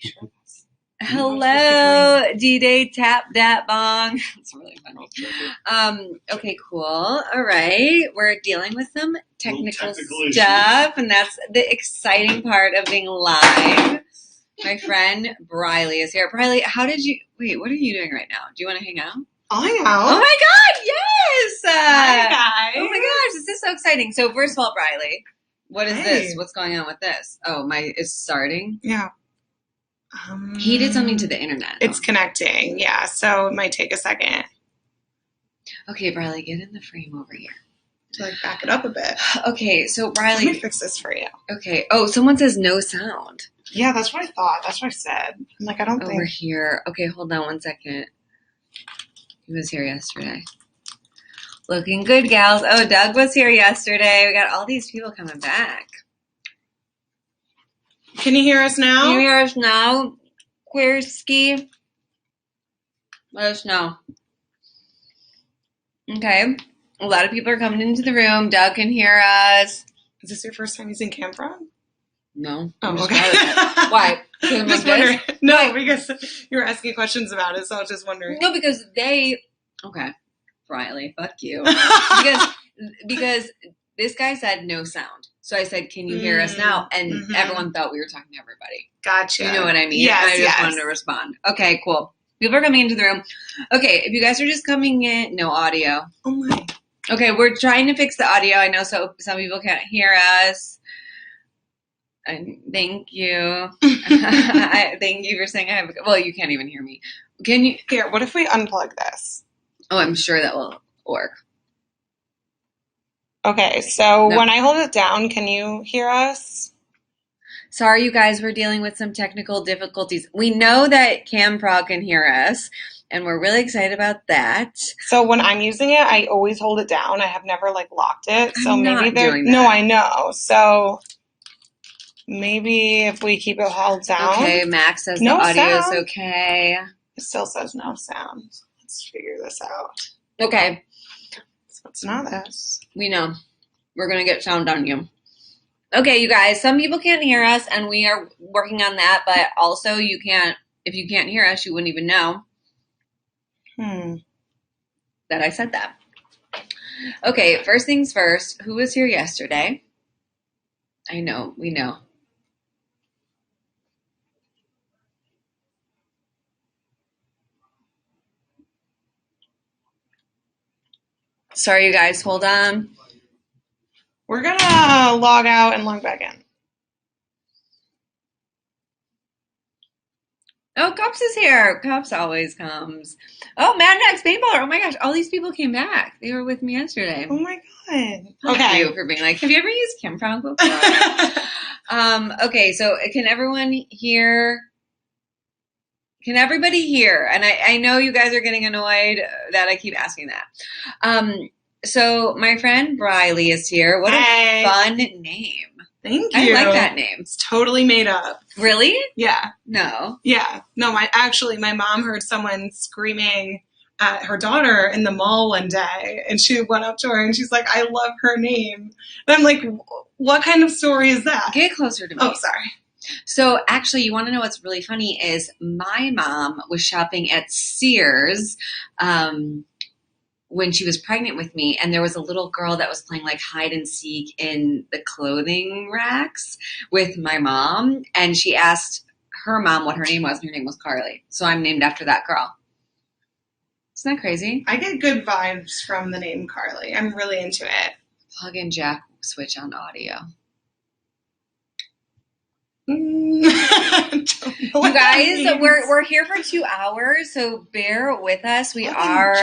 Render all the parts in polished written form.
sure? Hello, D-Day Tap Dat Bong. It's really funny. Okay, cool. All right. We're dealing with some technical stuff, and that's the exciting part of being live. My friend Briley is here. Briley, what are you doing right now? Do you want to hang out? I'll hang out. Oh my God, yes! Hi, guys. Oh my gosh, this is so exciting. So first of all, Briley, what is this? What's going on with this? Oh, it's starting? Yeah. He did something to the internet. It's connecting, yeah, so it might take a second. Okay, Briley, get in the frame over here. To back it up a bit. Okay, so Briley. Let me fix this for you. Okay. Oh, someone says no sound. Yeah, that's what I thought. That's what I said. I'm like, I don't think. Over here. Okay, hold on one second. He was here yesterday. Looking good, gals. Oh, Doug was here yesterday. We got all these people coming back. Can you hear us now? Can you hear us now, Queerski? Let us know. Okay. A lot of people are coming into the room. Doug can hear us. Is this your first time using camera? No. Oh, okay. Why? I'm just wondering. No, because you were asking questions about it, so I was just wondering. No, because okay, Riley, fuck you. because this guy said no sound. So I said, can you hear us now? And everyone thought we were talking to everybody. Gotcha. You know what I mean? Yes, I just wanted to respond. Okay, cool. People are coming into the room. Okay, if you guys are just coming in, no audio. Oh my. Okay, we're trying to fix the audio. I know some people can't hear us. And thank you. Thank you for saying well, you can't even hear me. Can you? Here, what if we unplug this? Oh, I'm sure that will work. Okay, so when I hold it down, can you hear us? Sorry, you guys, we're dealing with some technical difficulties. We know that CamPro can hear us, and we're really excited about that. So when I'm using it, I always hold it down. I have never locked it. So maybe doing that. No, I know. So maybe if we keep it held down. Okay, Max says the audio is okay. It still says no sound. Let's figure this out. Okay. So it's not this. We know. We're going to get sound on you. Okay, you guys, some people can't hear us, and we are working on that, but also if you can't hear us, you wouldn't even know that I said that. Okay, first things first, who was here yesterday? I know, we know. Sorry, you guys, hold on. We're going to log out and log back in. Oh, Cups is here. Cups always comes. Oh, Mad Max Paintballer. Oh my gosh, all these people came back. They were with me yesterday. Oh my God. Okay. Thank you for being like, have you ever used CamPro before? Okay, so can everyone hear? Can everybody hear? And I know you guys are getting annoyed that I keep asking that. So my friend Briley is here. What a fun name. Thank you. I like that name. It's totally made up. Really? Yeah. No. Yeah. No, my mom heard someone screaming at her daughter in the mall one day, and she went up to her and she's like, I love her name. And I'm like, what kind of story is that? Get closer to me. Oh, sorry. So actually, you want to know what's really funny is my mom was shopping at Sears when she was pregnant with me, and there was a little girl that was playing hide and seek in the clothing racks with my mom, and she asked her mom what her name was, and her name was Carly. So I'm named after that girl. Isn't that crazy? I get good vibes from the name Carly. I'm really into it. Plug in jack, switch on audio. You guys, we're here for 2 hours, so bear with us. We are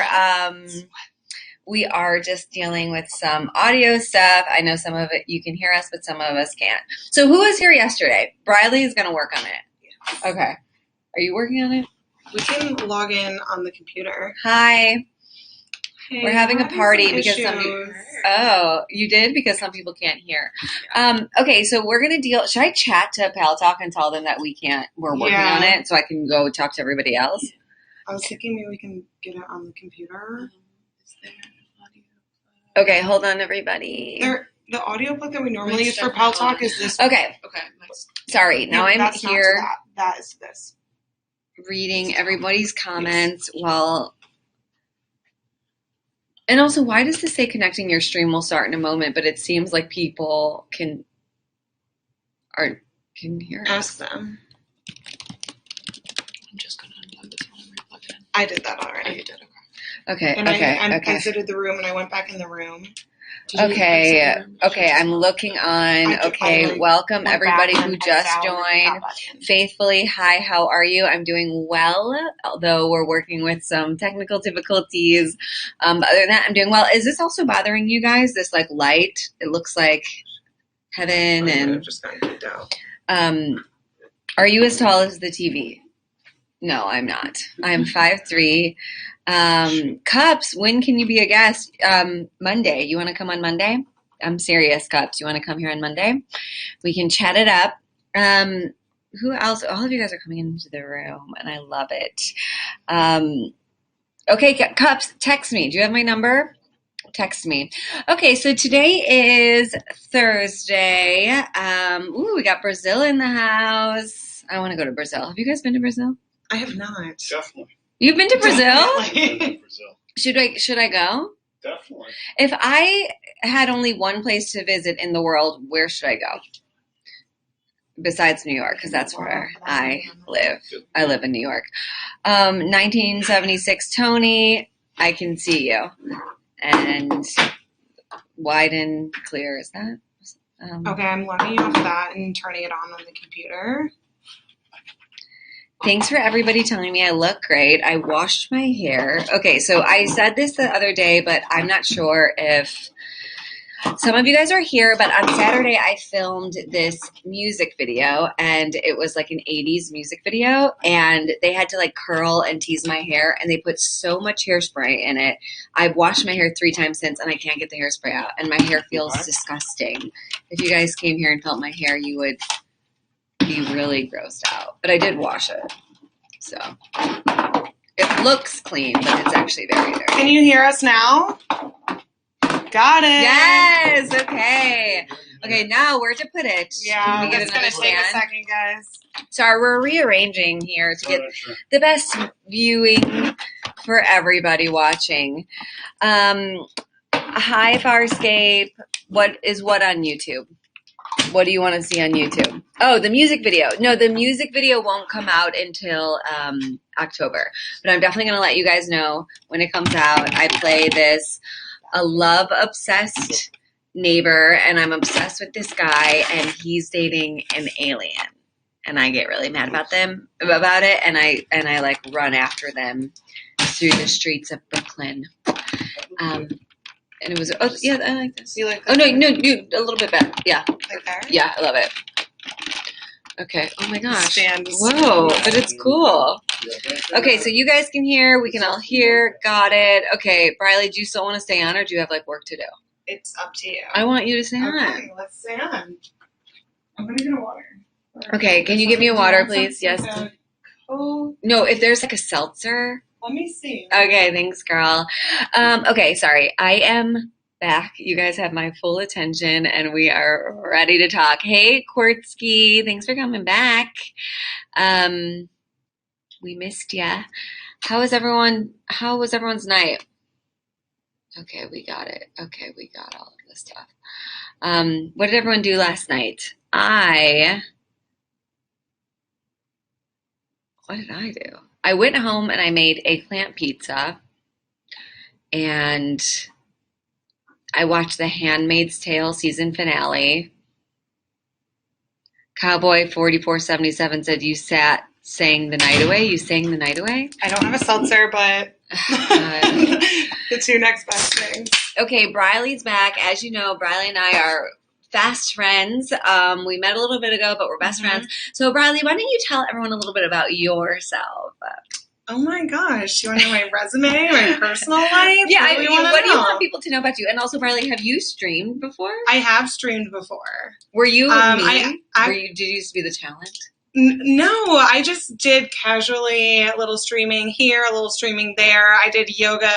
just dealing with some audio stuff. I know some of it you can hear us, but some of us can't. So who was here yesterday? Briley is going to work on it. Yes. Okay. Are you working on it? We can log in on the computer. Hi. Hey, we're having a party because some people. Oh, you did? Because some people can't hear. Yeah. Okay, so we're gonna deal. Should I chat to Pal Talk and tell them that we can't? We're working on it, so I can go talk to everybody else. I was thinking maybe we can get it on the computer. Is there audio? Okay, hold on, everybody. The audio book that we normally use for Pal Talk is this. Okay. Okay. Nice. Sorry. Now I'm here. that is this. Reading everybody's comments while... And also, why does this say connecting your stream will start in a moment, but it seems like people can hear us? Ask them. I'm just going to unplug this one and replug it in. I did that already. Oh, you did? Okay, And okay. I exited the room and I went back in the room. Okay, I'm looking on. Okay, welcome everybody who just joined. Faithfully, hi, how are you? I'm doing well, although we're working with some technical difficulties. Other than that, I'm doing well. Is this also bothering you guys, this like light? It looks like heaven and... just got kicked out. Are you as tall as the TV? No, I'm not. I'm 5'3". Cups, when can you be a guest? Monday. You want to come on Monday? I'm serious, Cups. You want to come here on Monday? We can chat it up. Who else? All of you guys are coming into the room, and I love it. Okay, Cups, text me. Do you have my number? Text me. Okay, so today is Thursday. We got Brazil in the house. I want to go to Brazil. Have you guys been to Brazil? I have not. Definitely. You've been to Brazil? I've been to Brazil. Should I go? Definitely. If I had only one place to visit in the world, where should I go? Besides New York, because that's where I live. I live in New York. 1976 Tony, I can see you. And wide and clear, is that? Okay, I'm logging off that and turning it on the computer. Thanks for everybody telling me I look great. I washed my hair. Okay, so I said this the other day, but I'm not sure if some of you guys are here, but on Saturday I filmed this music video, and it was like an 80s music video, and they had to like curl and tease my hair, and they put so much hairspray in it. I've washed my hair 3 times since, and I can't get the hairspray out, and my hair feels disgusting. If you guys came here and felt my hair, you would be really grossed out, but I did wash it, so it looks clean, but it's actually very dirty. Can you hear us now? Got it. Yes. Okay, now where to put it? Yeah, we get it's gonna take a second, guys. Sorry, we're rearranging here to get the best viewing for everybody watching. Hi, Farscape. What on YouTube? What do you want to see on YouTube? Oh, the music video. No, the music video won't come out until October. But I'm definitely going to let you guys know when it comes out. I play this a love-obsessed neighbor, and I'm obsessed with this guy, and he's dating an alien. And I get really mad about it, and I like run after them through the streets of Brooklyn. And it was, oh, yeah, I like this. You like this? Oh, no, you, a little bit better. Yeah. Like there? Yeah, I love it. Okay. Oh, my gosh. Stand. Whoa, but it's cool. Okay, so you guys can hear. We can all hear. Got it. Okay, Briley, do you still want to stay on, or do you have, like, work to do? It's up to you. I want you to stay on. Okay, let's stay on. I'm going to get a water. Okay, can you give me a water, please? Yes. Oh. No, if there's, like, a seltzer. Let me see. Okay, thanks, girl. Okay, sorry. I am back. You guys have my full attention, and we are ready to talk. Hey, Quartzky, thanks for coming back. We missed ya. How was everyone's night? Okay, we got it. Okay, we got all of this stuff. What did everyone do last night? What did I do? I went home and I made eggplant pizza, and I watched The Handmaid's Tale season finale. Cowboy 4477 said you sang the night away. You sang the night away? I don't have a seltzer, but the 2 next best things. Okay, Briley's back. As you know, Briley and I are fast friends. We met a little bit ago, but we're best friends. So, Briley, why don't you tell everyone a little bit about yourself? Oh my gosh, you want to know my resume, my personal life? Yeah, what do you want people to know about you? And also, Briley, have you streamed before? I have streamed before. Were you me? Did you used to be the talent? No, I just did casually a little streaming here, a little streaming there. I did yoga,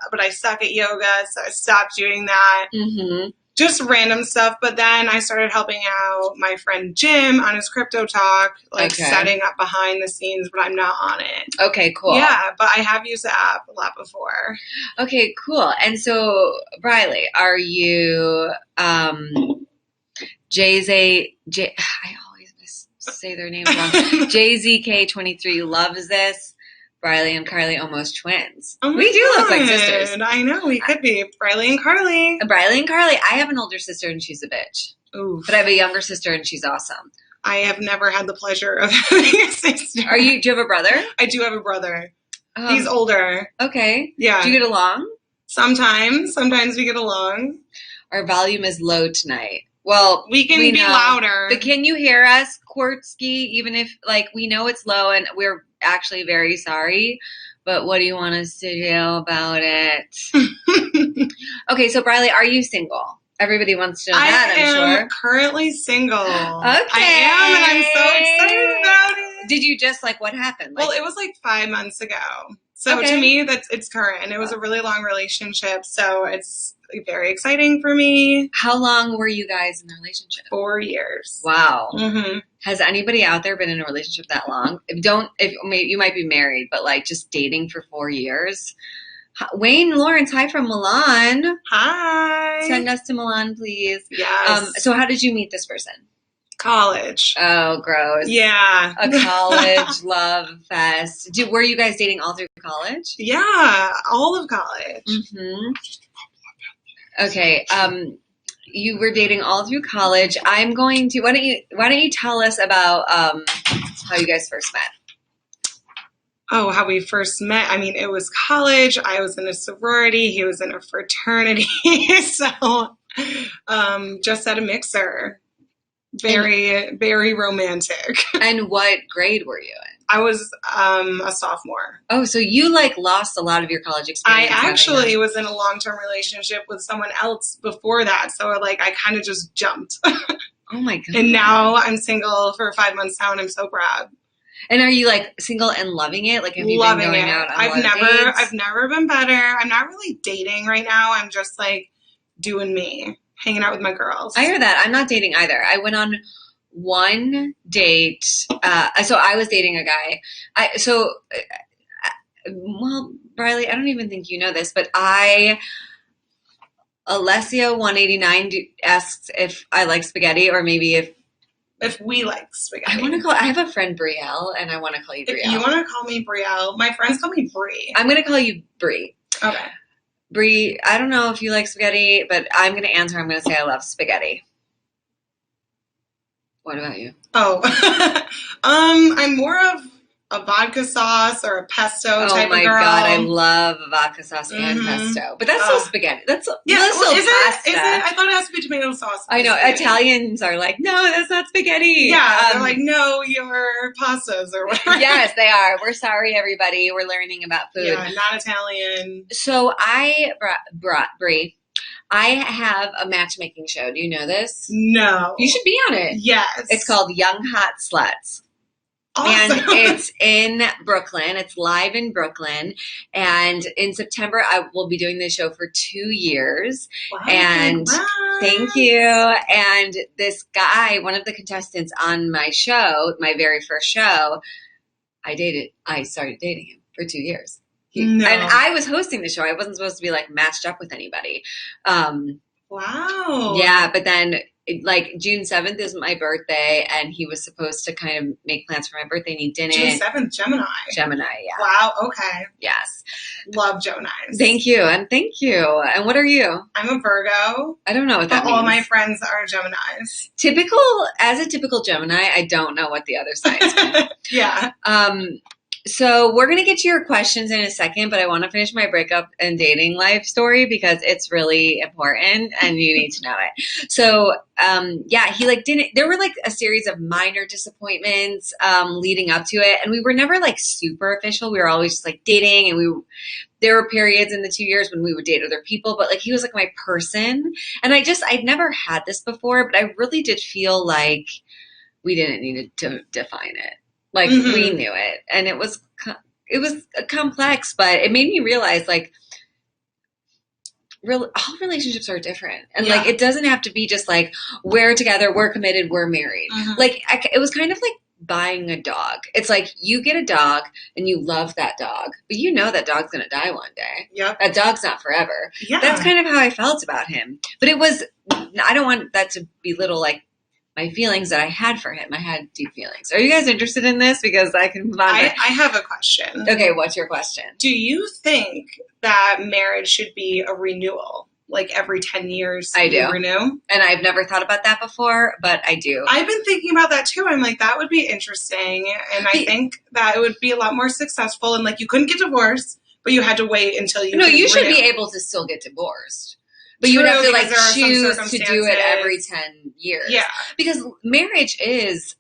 but I suck at yoga, so I stopped doing that. Mm-hmm. just random stuff. But then I started helping out my friend Jim on his crypto talk, like setting up behind the scenes, but I'm not on it. Okay, cool. Yeah, but I have used the app a lot before. Okay, cool. And so, Briley, are you I always say their names wrong. JZK23 loves this. Briley and Carly almost twins. Oh we do God. look like sisters. I know, we could be. Briley and Carly. Briley and Carly. I have an older sister and she's a bitch. Oof. But I have a younger sister and she's awesome. I have never had the pleasure of having a sister. Do you have a brother? I do have a brother. He's older. Okay. Yeah. Do you get along? Sometimes we get along. Our volume is low tonight. Well, we can be louder. But can you hear us, Quartzky? Even if, like, we know it's low and we're actually very sorry. But what do you want us to do about it? Okay, so Briley, are you single? Everybody wants to know that, I'm sure. I am currently single. Okay. I am, and I'm so excited about it. Did you just, like, what happened? Well, it was like 5 months ago. So to me, it's current. And it was a really long relationship. So it's very exciting for me. How long were you guys in a relationship? 4 years. Wow. Mm-hmm. Has anybody out there been in a relationship that long? If you might be married, but like just dating for 4 years. Wayne Lawrence, hi from Milan. Hi. Send us to Milan, please. Yes. So how did you meet this person? College. Oh, gross. Yeah. A college love fest. Were you guys dating all through college? Yeah, all of college. Mm-hmm. Okay. You were dating all through college. I'm going to. Why don't you tell us about how you guys first met? Oh, how we first met. I mean, it was college. I was in a sorority. He was in a fraternity. So, just at a mixer. Very, very romantic. And what grade were you in? I was a sophomore. Oh, so you like lost a lot of your college experience. I actually was in a long-term relationship with someone else before that. So like I kind of just jumped. Oh my God. And now I'm single for 5 months now and I'm so proud. And are you like single and loving it? Like have you been going out on I've never been better. I'm not really dating right now. I'm just like doing me, hanging out with my girls. I hear that. I'm not dating either. I went on one date. So I was dating a guy. Well, Briley, I don't even think you know this, but Alessia189 asks if I like spaghetti or maybe if we like spaghetti. I have a friend Brielle and I want to call you Brielle. If you want to call me Brielle, my friends call me Brie. I'm going to call you Brie. Okay. Brie, I don't know if you like spaghetti, but I'm going to answer. I'm going to say I love spaghetti. What about you? Oh, I'm more of a vodka sauce or a pesto type of girl. Oh my God, I love vodka sauce and pesto. But that's still spaghetti. That's still pasta. I thought it has to be tomato sauce. I know. Spaghetti. Italians are like, no, that's not spaghetti. Yeah, they're like, no, you're pastas or whatever. Yes, they are. We're sorry, everybody. We're learning about food. Yeah, not Italian. So I brought Brie. I have a matchmaking show. Do you know this? No. You should be on it. Yes. It's called Young Hot Sluts. Awesome. And it's in Brooklyn. It's live in Brooklyn. And in September, I will be doing this show for 2 years. Wow, and thank you. And this guy, one of the contestants on my show, my very first show, I started dating him for 2 years. And I was hosting the show. I wasn't supposed to be like matched up with anybody. Wow. Yeah, but then like June 7th is my birthday, and he was supposed to kind of make plans for my birthday, and he didn't. June 7th, Gemini. Gemini, yeah. Wow, okay. Yes. Love Geminis. Thank you. And what are you? I'm a Virgo. I don't know what that means. All my friends are Geminis. As a typical Gemini, I don't know what the other signs mean. Yeah. So we're going to get to your questions in a second, but I want to finish my breakup and dating life story because it's really important and you need to know it. So, he like didn't, there were like a series of minor disappointments, leading up to it. And we were never like super official. We were always just like dating, and there were periods in the 2 years when we would date other people, but like he was like my person. And I'd never had this before, but I really did feel like we didn't need to define it. Like we knew it, and it was complex, but it made me realize like all relationships are different. And Yeah. like, it doesn't have to be just like, we're together, we're committed, we're married. Like, it was kind of like buying a dog. It's like, you get a dog and you love that dog, but you know that dog's going to die one day. Yep. That dog's not forever. Yeah. That's kind of how I felt about him. But it was, I don't want that to belittle like my feelings that I had for him. I had deep feelings. Are you guys interested in this? Because I can move on. I have a question. Okay, what's your question? Do you think that marriage should be a renewal? Like every 10 years I do. you renew? And I've never thought about that before, but I do. I've been thinking about that too. I'm like, that would be interesting. And I think that it would be a lot more successful. And like, you couldn't get divorced, but you had to wait until you No, could you should renew. be able to still get divorced. But you would have to like choose to do it every 10 years. Yeah. Because marriage is,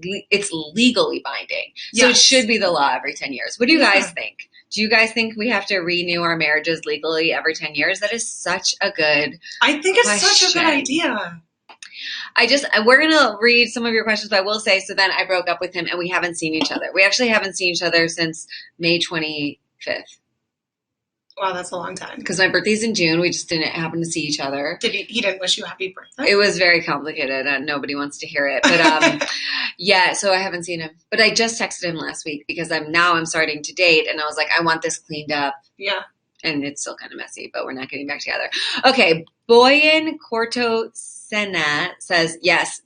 it's legally binding. So Yes. it should be the law every 10 years. What do you guys think? Do you guys think we have to renew our marriages legally every 10 years? That is such a good I think it's such a good question. idea. We're going to read some of your questions, but I will say, so then I broke up with him and we haven't seen each other. We actually haven't seen each other since May 25th. Wow, that's a long time. Because my birthday's in June. We just didn't happen to see each other. He didn't wish you happy birthday? It was very complicated and nobody wants to hear it. But yeah, so I haven't seen him. But I just texted him last week because I'm starting to date and I was like, I want this cleaned up. Yeah. And it's still kind of messy, but we're not getting back together. Okay, Boyan Corto Sena says, yes,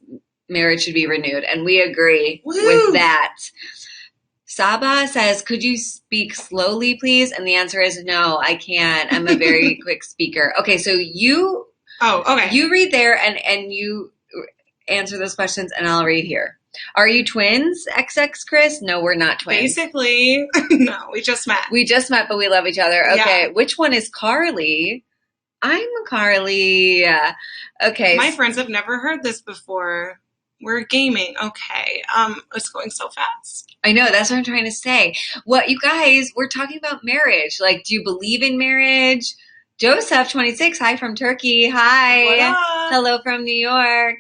marriage should be renewed. And we agree with that. Saba says, could you speak slowly, please? And the answer is no, I can't. I'm a very quick speaker. Okay, so you read there and you answer those questions and I'll read here. Are you twins, XX Chris? No, we're not twins. Basically, no, we just met. We just met, but we love each other. Okay, Yeah. Which one is Carly? I'm Carly. Okay. My friends have never heard this before. We're gaming. Okay. It's going so fast. I know, that's what I'm trying to say. What you guys, we're talking about marriage. Like, do you believe in marriage? Joseph, 26, hi from Turkey. Hi. What up? Hello from New York.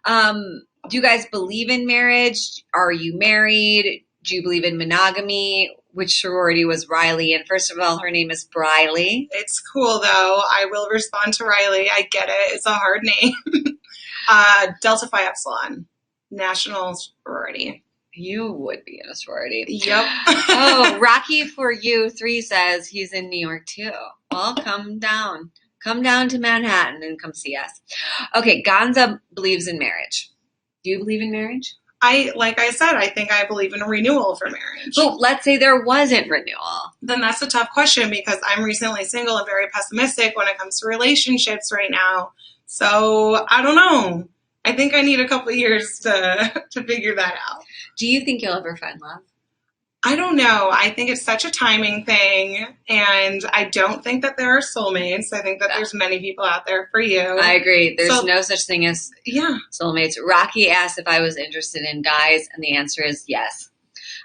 Do you guys believe in marriage? Are you married? Do you believe in monogamy? Which sorority was Riley? And first of all, her name is Briley. It's cool, though. I will respond to Riley. I get it. It's a hard name. Delta Phi Epsilon, National Sorority. You would be in a sorority. Yep. Oh, Rocky for You 3 says he's in New York too. Well, come down. Come down to Manhattan and come see us. Okay, Gonza believes in marriage. Do you believe in marriage? Like I said, I think I believe in a renewal for marriage. But let's say there wasn't renewal. Then that's a tough question because I'm recently single and very pessimistic when it comes to relationships right now. So I don't know. I think I need a couple of years to figure that out. Do you think you'll ever find love? I don't know. I think it's such a timing thing, and I don't think that there are soulmates. I think that there's many people out there for you. I agree. There's no such thing as soulmates. Rocky asked if I was interested in guys, and the answer is yes.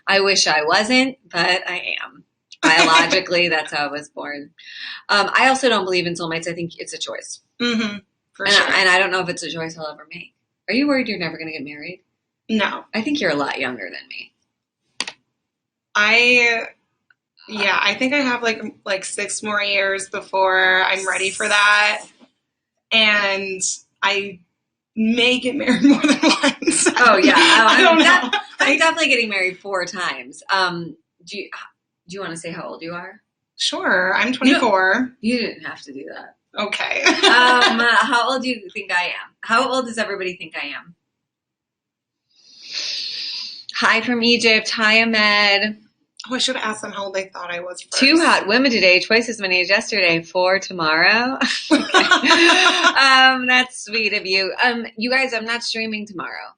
I wish I wasn't, but I am. Biologically, that's how I was born. I also don't believe in soulmates. I think it's a choice. Mm-hmm. For sure. And I don't know if it's a choice I'll ever make. Are you worried you're never going to get married? No. I think you're a lot younger than me. I think I have like 6 more years before I'm ready for that. And I may get married more than once. Oh yeah. I don't know. I'm definitely getting married 4 times. Do you want to say how old you are? Sure. I'm 24. You didn't have to do that. Okay. How old do you think I am? How old does everybody think I am? Hi from Egypt. Hi, Ahmed. Oh, I should have asked them how old they thought I was first. 2 hot women today, twice as many as yesterday. 4 tomorrow. That's sweet of you. You guys, I'm not streaming tomorrow.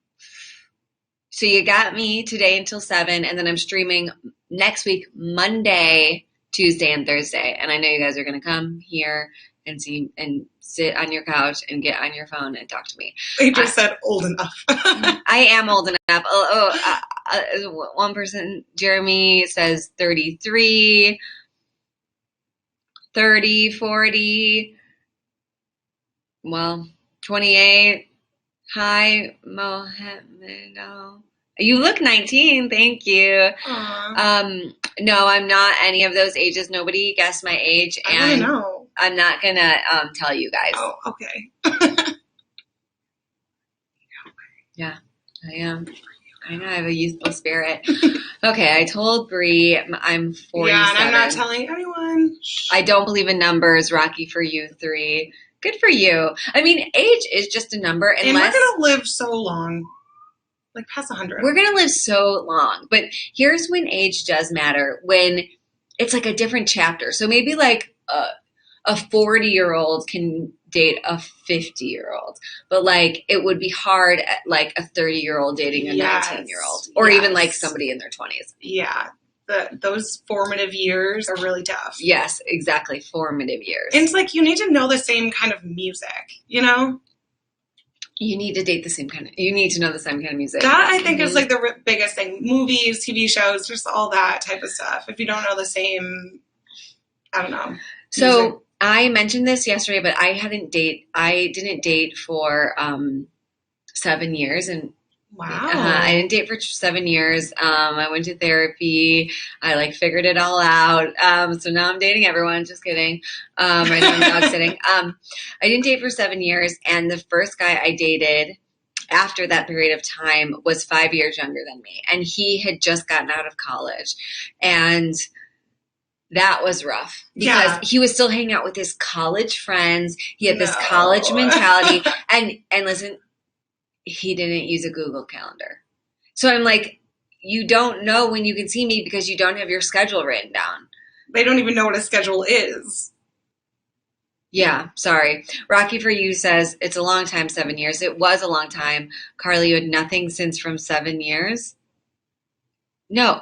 So you got me today until 7, and then I'm streaming next week, Monday, Tuesday, and Thursday. And I know you guys are going to come here and see and sit on your couch and get on your phone and talk to me. They just said old enough. I am old enough. One person, Jeremy, says 33, 30, 40, 28. Hi, Mohammed. You look 19. Thank you. Aww. No, I'm not any of those ages. Nobody guessed my age. I don't know. I'm not gonna tell you guys. Oh, okay. Yeah, I am. I know I have a youthful spirit. Okay, I told Bree I'm 47. Yeah, and I'm not telling anyone. I don't believe in numbers. Rocky for you 3. Good for you. I mean, age is just a number. And we're gonna live so long, like past 100. We're gonna live so long. But here's when age does matter. When it's like a different chapter. So maybe like a 40-year-old can date a 50-year-old, but like it would be hard at like a 30-year-old dating a 19-year-old, or even like somebody in their 20s. Yeah, those formative years are really tough. Yes, exactly, formative years. And it's like you need to know the same kind of music, you know? You need to date the same kind of. You need to know the same kind of music. That I think is like the biggest thing. Movies, TV shows, just all that type of stuff. If you don't know the same, I don't know. So. Music. I mentioned this yesterday, but I didn't date for 7 years, and wow, I didn't date for 7 years. I went to therapy. I like figured it all out. So now I'm dating everyone. Just kidding. Right now I'm dog sitting. I didn't date for 7 years, and the first guy I dated after that period of time was 5 years younger than me, and he had just gotten out of college, and that was rough because he was still hanging out with his college friends. He had this college mentality. And listen, he didn't use a Google Calendar. So I'm like, you don't know when you can see me because you don't have your schedule written down. They don't even know what a schedule is. Yeah, sorry. Rocky for you says, it's a long time, 7 years. It was a long time. Carly, you had nothing since from 7 years? No.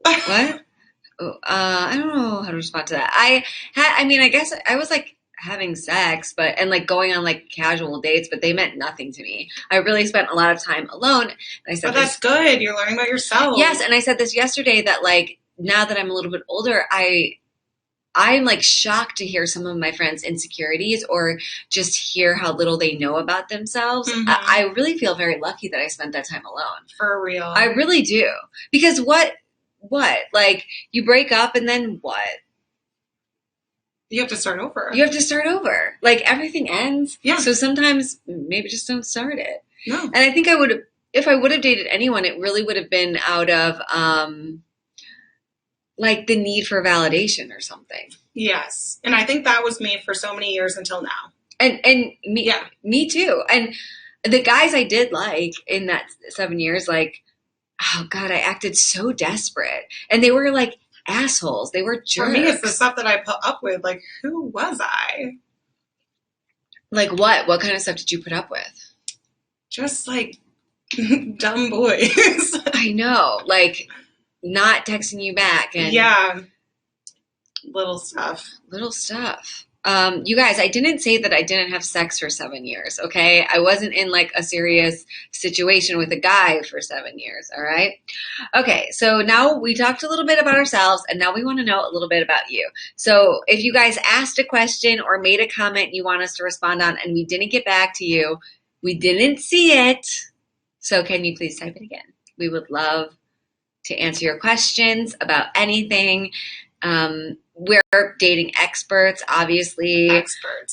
What? I don't know how to respond to that. I guess I was like having sex, and like going on like casual dates, but they meant nothing to me. I really spent a lot of time alone. And I said, but that's good. You're learning about yourself. Yes, and I said this yesterday that like now that I'm a little bit older, I'm like shocked to hear some of my friends' insecurities or just hear how little they know about themselves. Mm-hmm. I really feel very lucky that I spent that time alone. For real. I really do. Because what? Like, you break up and then what? You have to start over. You have to start over. Like, everything ends. Yeah. So sometimes maybe just don't start it. No. And I think if I would have dated anyone, it really would have been out of, like, the need for validation or something. Yes. And I think that was me for so many years until now. And me too. And the guys I did like in that 7 years, like, oh God, I acted so desperate. And they were like assholes. They were jerks. For me, it's the stuff that I put up with. Like, who was I? Like what? What kind of stuff did you put up with? Just like dumb boys. I know. Like not texting you back. And yeah. Little stuff. You guys, I didn't say that I didn't have sex for 7 years, okay? I wasn't in like a serious situation with a guy for 7 years, all right? Okay, so now we talked a little bit about ourselves, and now we want to know a little bit about you. So if you guys asked a question or made a comment you want us to respond on and we didn't get back to you, we didn't see it, so can you please type it again? We would love to answer your questions about anything. We're dating experts, obviously.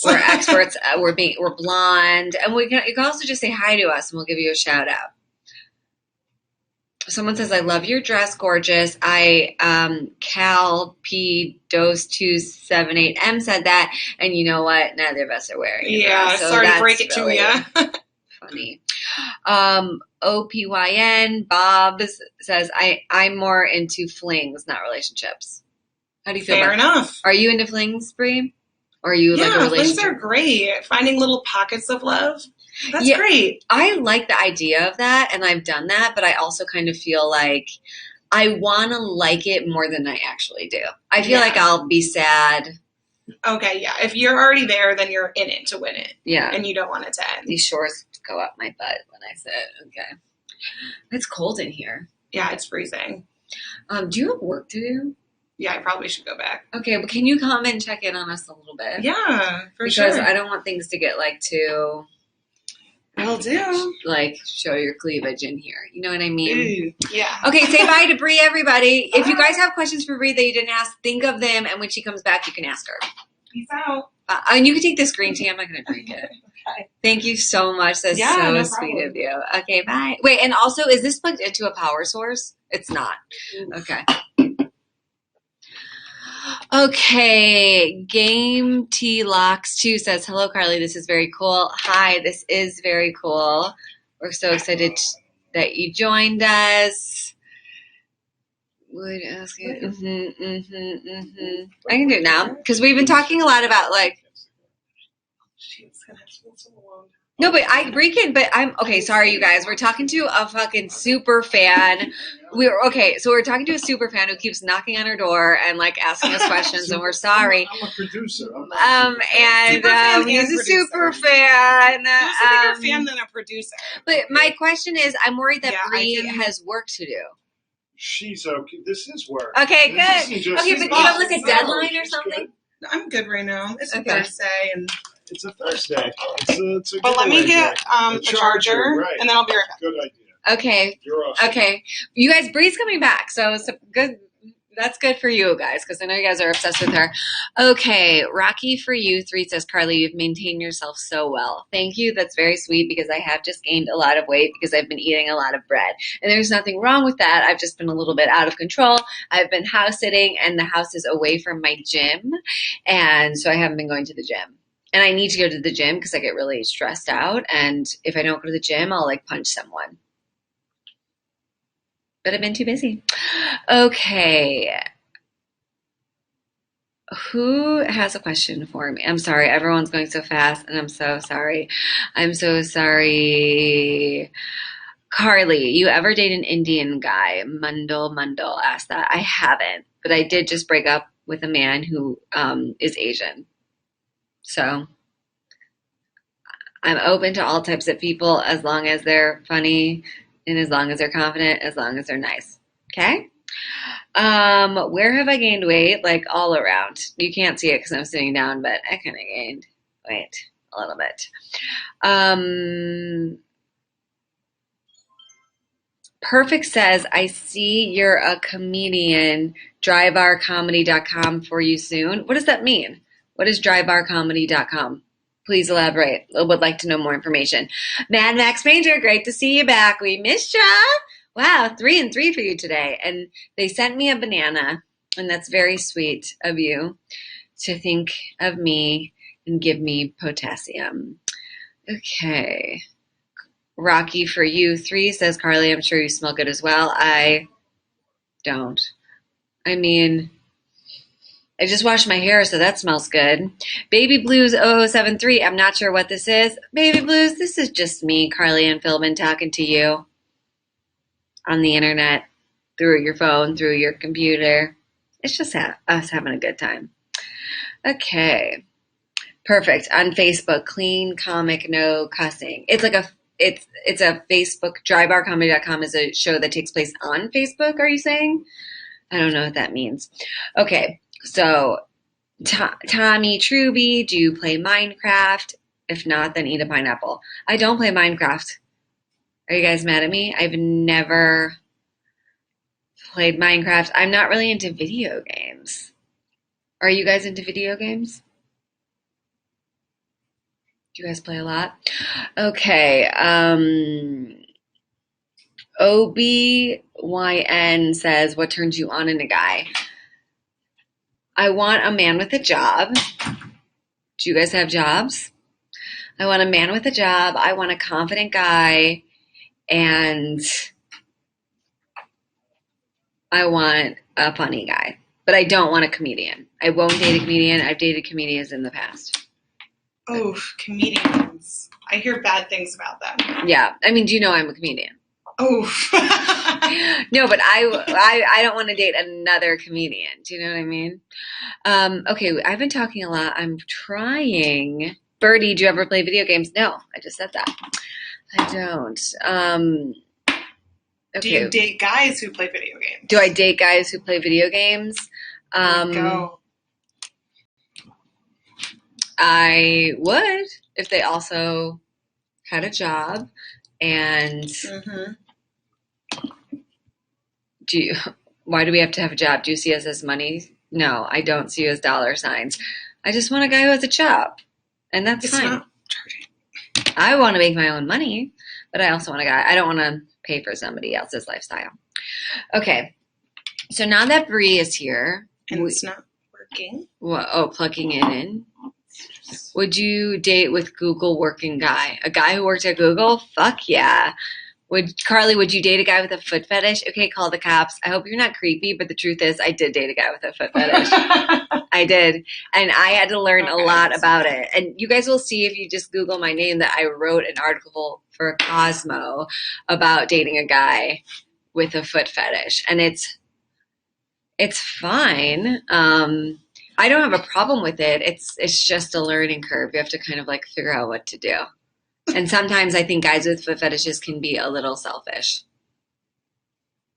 We're experts. We're blonde, and you can also just say hi to us, and we'll give you a shout out. Someone says, "I love your dress, gorgeous." Cal P Dose 278M said that, and you know what? Neither of us are wearing it. Yeah, so sorry to break it to you. Funny. OPYN Bob says, I'm more into flings, not relationships. How do you feel? Fair enough. Are you into flings, Brie? Or are you like a relationship? Flings are great. Finding little pockets of love. That's great. I like the idea of that, and I've done that, but I also kind of feel like I want to like it more than I actually do. I feel like I'll be sad. Okay, yeah. If you're already there, then you're in it to win it. Yeah. And you don't want it to end. These shorts go up my butt when I sit. Okay. It's cold in here. Yeah, it's freezing. Do you have work to do? Yeah, I probably should go back. Okay, but can you come and check in on us a little bit? Yeah, for sure. Because I don't want things to get like too... Will do. Like, show your cleavage in here. You know what I mean? Ooh, yeah. Okay, say bye to Brie, everybody. If you guys have questions for Brie that you didn't ask, think of them, and when she comes back, you can ask her. Peace out. And you can take this green tea. I'm not going to drink it. Okay. Thank you so much. That's Yeah, so no sweet problem. of you. Okay, bye. Wait, and also, is this plugged into a power source? It's not. Okay. Okay, Game T Locks 2 says, hello, Carly. This is very cool. Hi, this is very cool. We're so excited that you joined us. Would ask you. I can do it now because we've been talking a lot about like. No, but we can. But I'm okay. Sorry, you guys. We're talking to a fucking super fan. We're talking to a super fan who keeps knocking on our door and like asking us questions, and we're sorry. I'm a producer. He's a super fan. Who's a bigger fan than a producer? But my question is, I'm worried that Bree has work to do. She's okay. This is work. Okay, good. Okay, but you have like a deadline or She's something? good. I'm good right now. It's a Okay. Thursday, and It's a Thursday. It's a but let me giveaway get day. a charger, right. and then I'll be right back. Good idea. Okay. You're awesome. Okay. You guys, Bree's coming back, so it's good. That's good for you guys, because I know you guys are obsessed with her. Okay, Rocky for you 3 says, Carly, you've maintained yourself so well. Thank you. That's very sweet because I have just gained a lot of weight because I've been eating a lot of bread. And there's nothing wrong with that. I've just been a little bit out of control. I've been house sitting, and the house is away from my gym, and so I haven't been going to the gym. And I need to go to the gym because I get really stressed out, and if I don't go to the gym, I'll like punch someone. But I've been too busy. Okay. Who has a question for me? I'm sorry. Everyone's going so fast, and I'm so sorry. I'm so sorry. Carly, you ever date an Indian guy? Mundle asked that. I haven't, but I did just break up with a man who is Asian. So I'm open to all types of people as long as they're funny and as long as they're confident, as long as they're nice. Okay? Where have I gained weight? Like all around. You can't see it because I'm sitting down, but I kind of gained weight a little bit. Perfect says, I see you're a comedian. Drybarcomedy.com for you soon. What does that mean? What is drybarcomedy.com? Please elaborate. I would like to know more information. Mad Max Ranger, great to see you back. We missed ya. Wow, 3 and 3 for you today. And they sent me a banana, and that's very sweet of you to think of me and give me potassium. Okay. Rocky for you 3 says, Carly, I'm sure you smell good as well. I don't. I mean, I just washed my hair, so that smells good. Baby Blues 0073, I'm not sure what this is. Baby Blues, this is just me, Carly Ann Filbin, talking to you on the internet, through your phone, through your computer. It's just us having a good time. Okay. Perfect. On Facebook, clean comic, no cussing. It's like it's a Facebook, drybarcomedy.com is a show that takes place on Facebook, are you saying? I don't know what that means. Okay. So, Tommy Truby, do you play Minecraft? If not, then eat a pineapple. I don't play Minecraft. Are you guys mad at me? I've never played Minecraft. I'm not really into video games. Are you guys into video games? Do you guys play a lot? Okay. OBYN says, what turns you on in a guy? I want a man with a job. Do you guys have jobs? I want a man with a job. I want a confident guy. And I want a funny guy. But I don't want a comedian. I won't date a comedian. I've dated comedians in the past. Oh, comedians. I hear bad things about them. Yeah. I mean, do you know I'm a comedian? Oh. No, but I don't want to date another comedian. Do you know what I mean? Okay, I've been talking a lot. I'm trying. Birdie, do you ever play video games? No, I just said that. I don't. Okay. Do you date guys who play video games? Do I date guys who play video games? Go. I would if they also had a job and why do we have to have a job? Do you see us as money? No, I don't see you as dollar signs. I just want a guy who has a job, and that's It's fine. not charging. I want to make my own money, but I also want a guy. I don't want to pay for somebody else's lifestyle. Okay, so now that Bree is here, And it's not working. plugging it in. Would you date with Google working guy? A guy who worked at Google? Fuck yeah. Carly, would you date a guy with a foot fetish? Okay, call the cops. I hope you're not creepy, but the truth is I did date a guy with a foot fetish. I did. And I had to learn a lot about it. And you guys will see if you just Google my name that I wrote an article for Cosmo about dating a guy with a foot fetish. And it's fine. I don't have a problem with it. It's just a learning curve. You have to kind of like figure out what to do. And sometimes I think guys with foot fetishes can be a little selfish.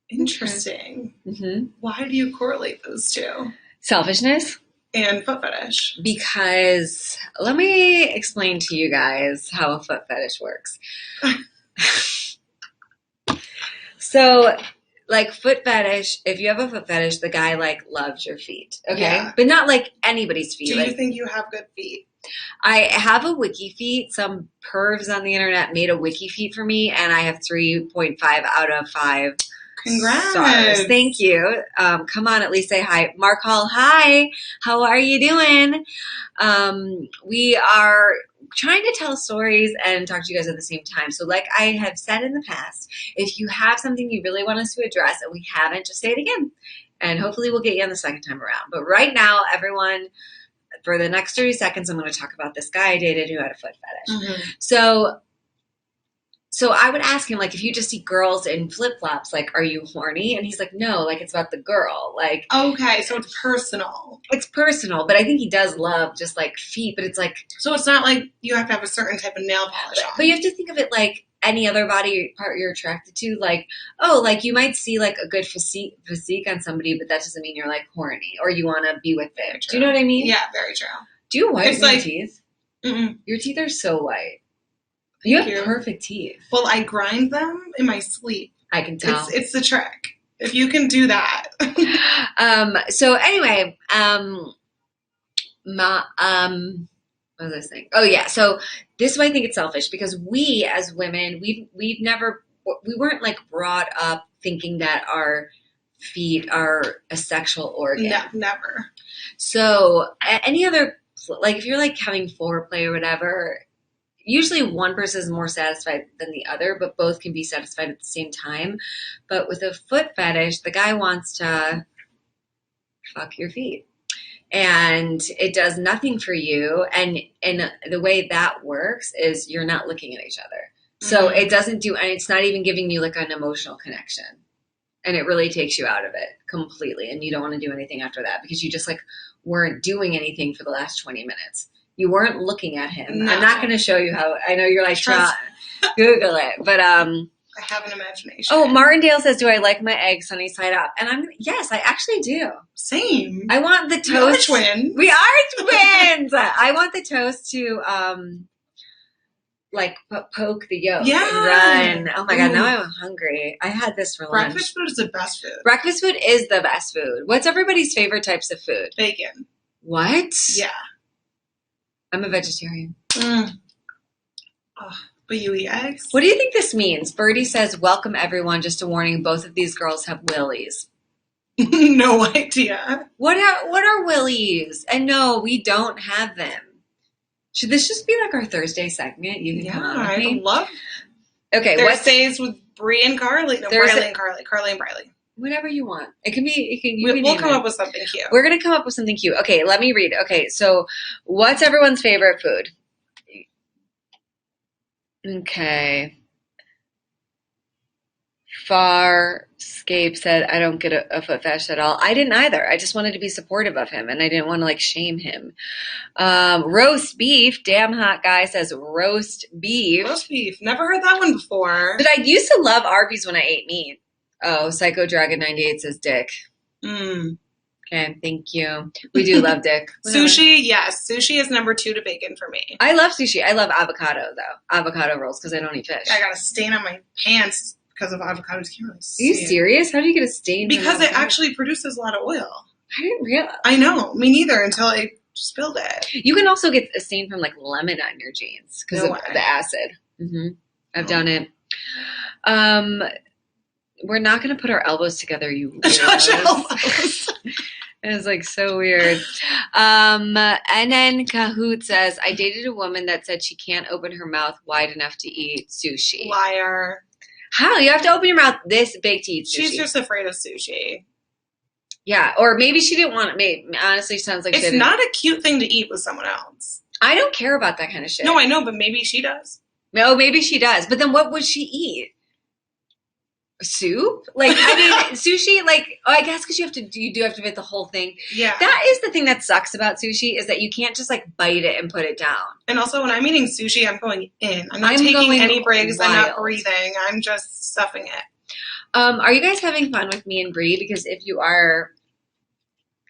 Interesting. Mm-hmm. Why do you correlate those two? Selfishness? And foot fetish. Because let me explain to you guys how a foot fetish works. So, like foot fetish, if you have a foot fetish, the guy like loves your feet. Okay? Yeah. But not like anybody's feet. Do like, you think you have good feet? I have a wiki feet. Some pervs on the internet made a wiki feet for me, and I have 3.5 out of 5 Congrats. stars. Thank you. Come on, at least say hi. Mark Hall, hi. How are you doing? We are trying to tell stories and talk to you guys at the same time. So like I have said in the past, if you have something you really want us to address and we haven't, just say it again. And hopefully we'll get you on the second time around. But right now, everyone, for the next 30 seconds, I'm going to talk about this guy I dated who had a foot fetish. Mm-hmm. So I would ask him, like, if you just see girls in flip-flops, like, are you horny? And he's like, no, like, it's about the girl. Like, Okay, so it's personal. it's personal, but I think he does love just, like, feet. But it's like, So it's not like you have to have a certain type of nail polish on. but you have to think of it like any other body part you're attracted to. Like, oh, like, you might see, like, a good physique on somebody, but that doesn't mean you're, like, horny or you want to be with it. Do you know what I mean? Yeah, very true. Do you whiten It's your like- teeth? Mm-mm. Your teeth are so white. You have you. perfect teeth. Well, I grind them in my sleep. I can tell. It's the trick. If you can do that. So anyway, what was I saying? Oh yeah. So this is why I think it's selfish, because we as women, we weren't like brought up thinking that our feet are a sexual organ. No, never. So any other, like if you're like having foreplay or whatever, usually one person is more satisfied than the other, but both can be satisfied at the same time. But with a foot fetish, the guy wants to fuck your feet. And it does nothing for you. And the way that works is you're not looking at each other. So it doesn't do, and it's not even giving you like an emotional connection. And it really takes you out of it completely. And you don't want to do anything after that because you just like weren't doing anything for the last 20 minutes. You weren't looking at him. No. I'm not going to show you how. I know you're like, Trust- Google it. But I have an imagination. oh, Martindale says, "Do I like my eggs sunny side up?" And yes, I actually do. Same. I want the We are toast. twins. We are twins. I want the toast to like poke the yolk Yeah. and run. Oh my god, Ooh. now I'm hungry. I had this for lunch. Breakfast food is the best food. Breakfast food is the best food. What's everybody's favorite types of food? Bacon. What? Yeah. I'm a vegetarian. Oh, but you eat eggs? What do you think this means? Birdie says, "Welcome everyone. Just a warning, both of these girls have willies." No idea. What are willies? And no, we don't have them. Should this just be like our Thursday segment? You can Yeah, come on with I me. love Okay, what's Thursdays with Brie and Carly. No, Thursday- Briley and Carly. Carly and Briley. whatever you want. It can be. It can. You can We'll name come it. up with something cute. We're gonna come up with something cute. Okay, let me read. Okay, so what's everyone's favorite food? Okay. Farscape said, "I don't get a foot fetish at all." I didn't either. I just wanted to be supportive of him, and I didn't want to like shame him. Roast beef. Damn hot guy says roast beef. Roast beef. Never heard that one before. But I used to love Arby's when I ate meat. Oh, Psycho Dragon 98 says dick. Mm. Okay, thank you. We do love dick. Whatever. Sushi, yes. Sushi is number 2 to bacon for me. I love sushi. I love avocado though. Avocado rolls because I don't eat fish. I got a stain on my pants because of avocados. Can't really Are see you it. serious? How do you get a stain? from Because it avocado? actually produces a lot of oil. I didn't realize. I know. Me neither until I spilled it. You can also get a stain from like lemon on your jeans because No of way. the acid. I've Oh. done it. We're not going to put our elbows together, you Touch weirdos. elbows. It was like so weird. And then Kahoot says, I dated a woman that said she can't open her mouth wide enough to eat sushi. Liar. How? You have to open your mouth this big to eat sushi. She's just afraid of sushi. Yeah, or maybe she didn't want it. Honestly, sounds like It's not a cute thing to eat with someone else. I don't care about that kind of shit. No, I know, but maybe she does. No, maybe she does. But then what would she eat? Soup? Like, I mean, sushi, like, I guess because you do have to fit the whole thing. Yeah. That is the thing that sucks about sushi is that you can't just like bite it and put it down. And also, when I'm eating sushi, I'm going in. I'm not I'm taking going any breaks. I'm wild. not breathing. I'm just stuffing it. Are you guys having fun with me and Bree? Because if you are,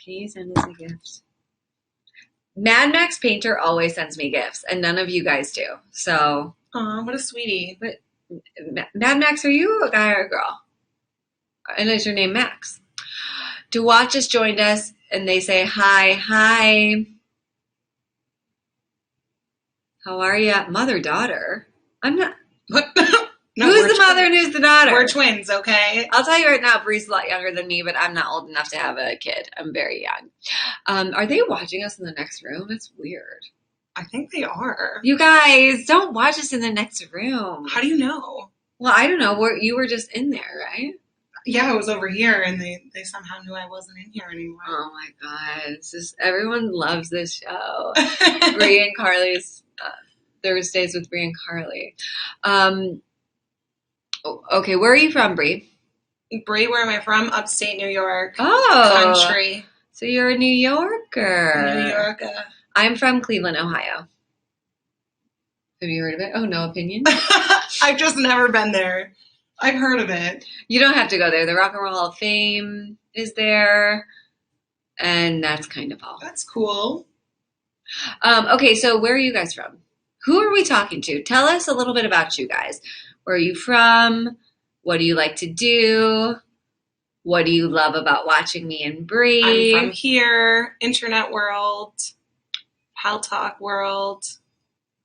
please send us a gift. Mad Max Painter always sends me gifts, and none of you guys do. So, Aw, what a sweetie. Mad Max, are you a guy or a girl? And is your name Max? To Watch just joined us, and they say, hi. How are you? Mother-daughter? I'm not. No, Who's we're the mother and who's the daughter? We're twins, okay? I'll tell you right now, Bree's a lot younger than me, but I'm not old enough to have a kid. I'm very young. Are they watching us in the next room? That's weird. I think they are. You guys, don't watch us in the next room. How do you know? Well, I don't know. You were just in there, right? Yeah, I was over here, and they somehow knew I wasn't in here anymore. Oh my God. Everyone loves this show. Bree and Carly's Thursdays with Bree and Carly. Okay, where are you from, Bree? Bree, where am I from? Upstate New York. Oh. Country. So you're a New Yorker. New York. I'm from Cleveland, Ohio. Have you heard of it? Oh, no opinion? I've just never been there. I've heard of it. You don't have to go there. The Rock and Roll Hall of Fame is there. And that's kind of all. That's cool. Okay, so where are you guys from? Who are we talking to? Tell us a little bit about you guys. Where are you from? What do you like to do? What do you love about watching me and Bree? I'm from here, internet world, Pal Talk world.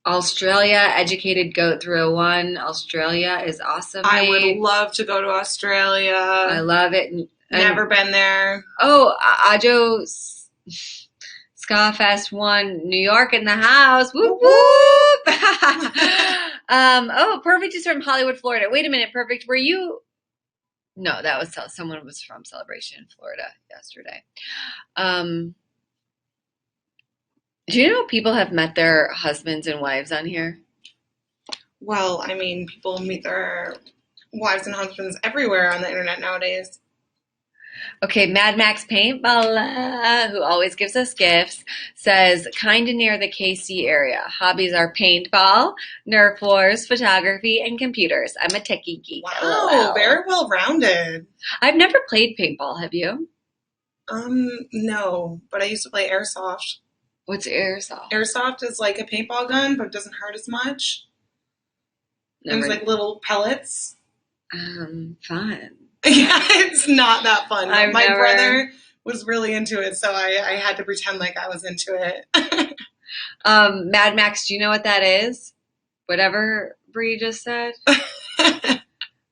Australia, Educated Goat 301. Australia is awesome. I would love to go to Australia. I love it. Never been there. Oh, Ajo Ska-Fest 1, New York in the house. Whoop, whoop. Oh, Perfect is from Hollywood, Florida. Wait a minute, Perfect. Were you? No, that was someone was from Celebration in Florida yesterday. Do you know people have met their husbands and wives on here? Well, I mean, people meet their wives and husbands everywhere on the internet nowadays. Okay, Mad Max Paintball, who always gives us gifts, says, kind of near the KC area. Hobbies are paintball, Nerf wars, photography, and computers. I'm a techie geek. Wow, LOL. very well rounded. I've never played paintball, have you? No, but I used to play airsoft. What's airsoft? Airsoft is like a paintball gun, but it doesn't hurt as much. Never. It's like little pellets. Fun. Yeah, it's not that fun. My never- brother was really into it, so I had to pretend like I was into it. Mad Max, do you know what that is? Whatever Bree just said.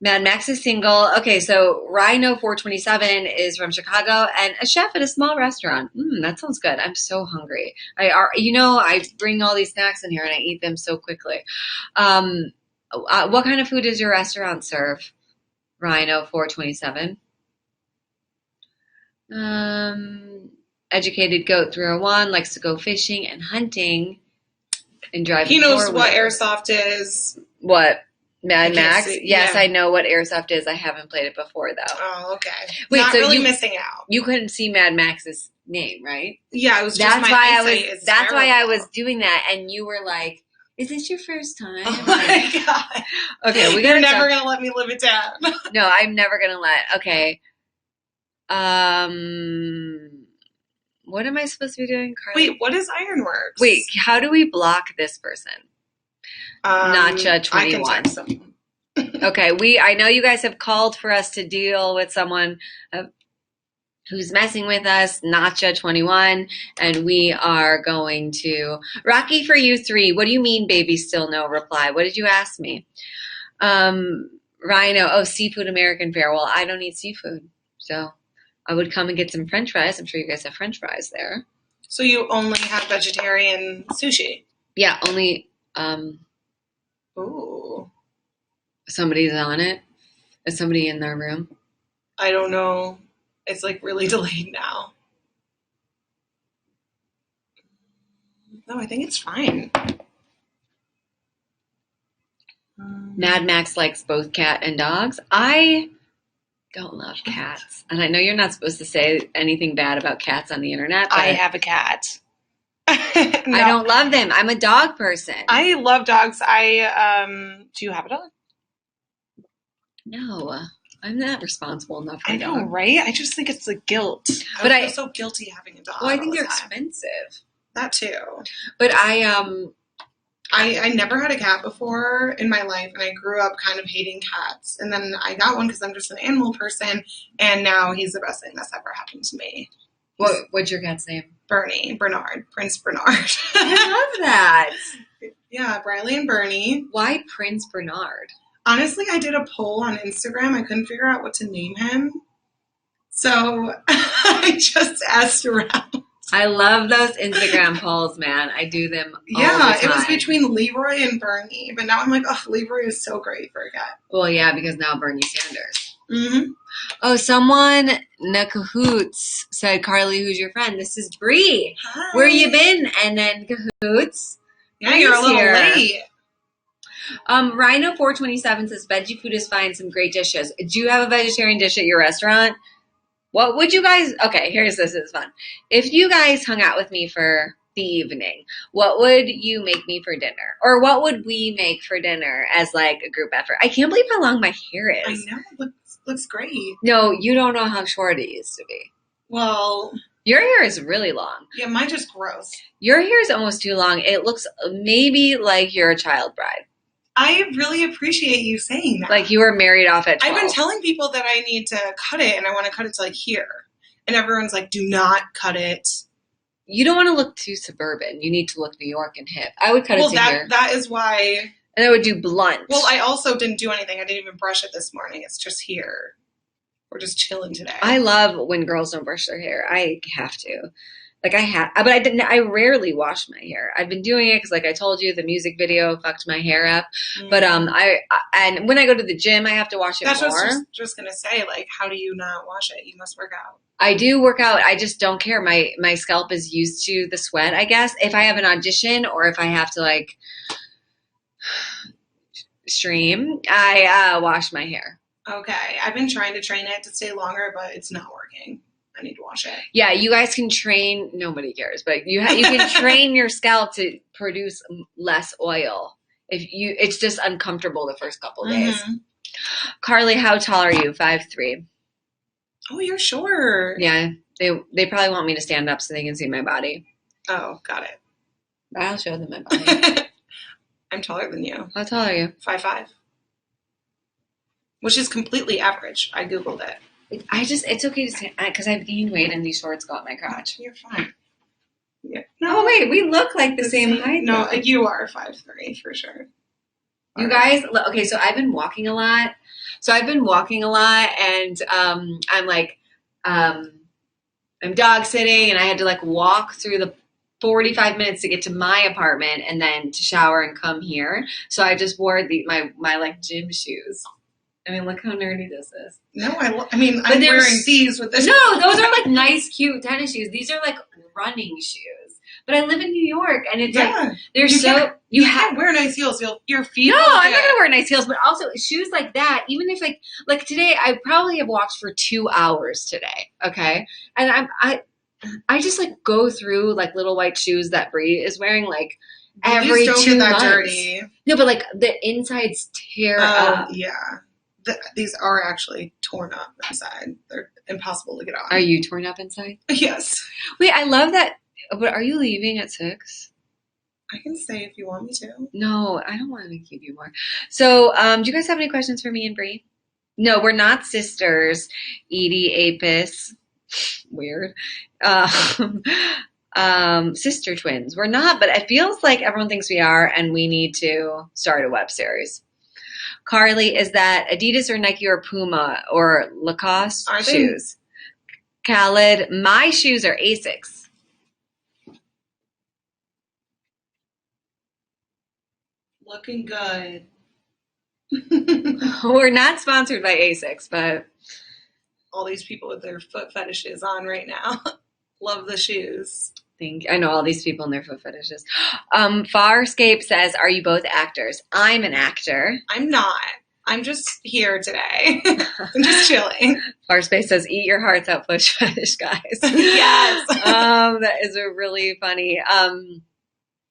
Mad Max is single. Okay, so Rhino 427 is from Chicago and a chef at a small restaurant. That sounds good. I'm so hungry. I bring all these snacks in here and I eat them so quickly. What kind of food does your restaurant serve? Rhino 427. Educated Goat 301 likes to go fishing and hunting and drive. He knows four-wheelers. what airsoft is. What? Mad Max? see- Yes, yeah. I know what airsoft is. I haven't played it before, though. Oh, okay. Wait, Not so really you- missing out. You couldn't see Mad Max's name, right? Yeah, it was just That's my why eyesight is That's why I terrible. was doing that, and you were like, "Is this your first time?" Oh my god! Okay, we You're gotta never talk- gonna let me live it down. No, I'm never gonna let. Okay. What am I supposed to be doing, Carly? Wait, what is Ironworks? Wait, how do we block this person? Nacha I 21. can text them. Okay, I know you guys have called for us to deal with someone. who's messing with us, Nacha21, and we are going to Rocky for you 3. What do you mean, baby? Still no reply. What did you ask me? Rhino, seafood American fare. Well, I don't eat seafood, so I would come and get some French fries. I'm sure you guys have French fries there. So you only have vegetarian sushi? Yeah, only Ooh. somebody's on it. Is somebody in their room? I don't know. It's like really delayed now. No, I think it's fine. Mad Max likes both cat and dogs. I don't love cats. And I know you're not supposed to say anything bad about cats on the internet, but I have a cat. No. I don't love them. I'm a dog person. I love dogs. Do you have a dog? No, I'm not responsible enough for I a know, dog. right? I just think it's the guilt. But I feel so guilty having a dog. Well, I think all they're the time. expensive. That too. But I never had a cat before in my life, and I grew up kind of hating cats. And then I got one because I'm just an animal person, and now he's the best thing that's ever happened to me. What's your cat's name? Bernard, Prince Bernard. I love that. Yeah, Briley and Bernie. Why Prince Bernard? Honestly, I did a poll on Instagram. I couldn't figure out what to name him. So I just asked around. I love those Instagram polls, man. I do them all the time. It was between Leroy and Bernie. But now I'm like, Leroy is so great for a cat. Well, yeah, because now Bernie Sanders. Mm-hmm. Oh, someone, Cahoots, said, Carly, who's your friend? This is Bree. Hi. Where you been? And then Cahoots. Yeah, you're a little late. Rhino427 says, veggie food is fine. Some great dishes. Do you have a vegetarian dish at your restaurant? What would you guys, okay, this is fun. If you guys hung out with me for the evening, what would you make me for dinner? Or what would we make for dinner as like a group effort? I can't believe how long my hair is. I know, it looks great. No, you don't know how short it used to be. Well, your hair is really long. Yeah, mine just gross. Your hair is almost too long. It looks maybe like you're a child bride. I really appreciate you saying that. Like you were married off at 12. I've been telling people that I need to cut it, and I want to cut it to like here. And everyone's like, do not cut it. You don't want to look too suburban. You need to look New York and hip. I would cut it to here. That is why. And I would do blunt. Well, I also didn't do anything. I didn't even brush it this morning. It's just here. We're just chilling today. I love when girls don't brush their hair. I have to. Like but I didn't. I rarely wash my hair. I've been doing it because, like I told you, the music video fucked my hair up. Mm. But and when I go to the gym, I have to wash it more. That's what I was just gonna say. Like, how do you not wash it? You must work out. I do work out. I just don't care. My scalp is used to the sweat. I guess if I have an audition or if I have to like stream, I wash my hair. Okay, I've been trying to train it to stay longer, but it's not working. I need to wash it. Yeah, you guys can train. Nobody cares, but you can train your scalp to produce less oil. It's just uncomfortable the first couple days. Mm-hmm. Carly, how tall are you? 5'3". Oh, you're short. Yeah, they probably want me to stand up so they can see my body. Oh, got it. I'll show them my body. I'm taller than you. How tall are you? 5'5", which is completely average. I googled it. It's okay to say because I've gained weight and these shorts go up my crotch. You're fine. Yeah. No, wait, we look like the same height. No, you are 5'3" for sure. You guys, okay, so I've been walking a lot. And I'm like, I'm dog sitting and I had to like walk through the 45 minutes to get to my apartment and then to shower and come here. So I just wore my like gym shoes. I mean, look how nerdy this is. No, I'm wearing these with this. No, those are like nice, cute tennis shoes. These are like running shoes. But I live in New York, and it's like they're you can't wear nice heels. Your feet. No, I'm not gonna wear nice heels. But also shoes like that. Even if like today, I probably have walked for 2 hours today. Okay, and I just like go through like little white shoes that Bree is wearing like every 2 months. Dirty. No, but like the insides tear up. Yeah. These are actually torn up inside. They're impossible to get on. Are you torn up inside? Yes. Wait, I love that. But are you leaving at 6? I can stay if you want me to. No, I don't want to keep you more. So, do you guys have any questions for me and Bree? No, we're not sisters. Edie Apis. Weird. Sister twins. We're not, but it feels like everyone thinks we are, and we need to start a web series. Carly, is that Adidas or Nike or Puma or Lacoste shoes? Khaled, my shoes are Asics. Looking good. We're not sponsored by Asics, but all these people with their foot fetishes on right now. Love the shoes. I know all these people and their foot fetishes. Farscape says, are you both actors? I'm an actor. I'm not. I'm just here today. I'm just chilling. Farspace says, eat your hearts out, foot fetish guys. Yes. That is a really funny.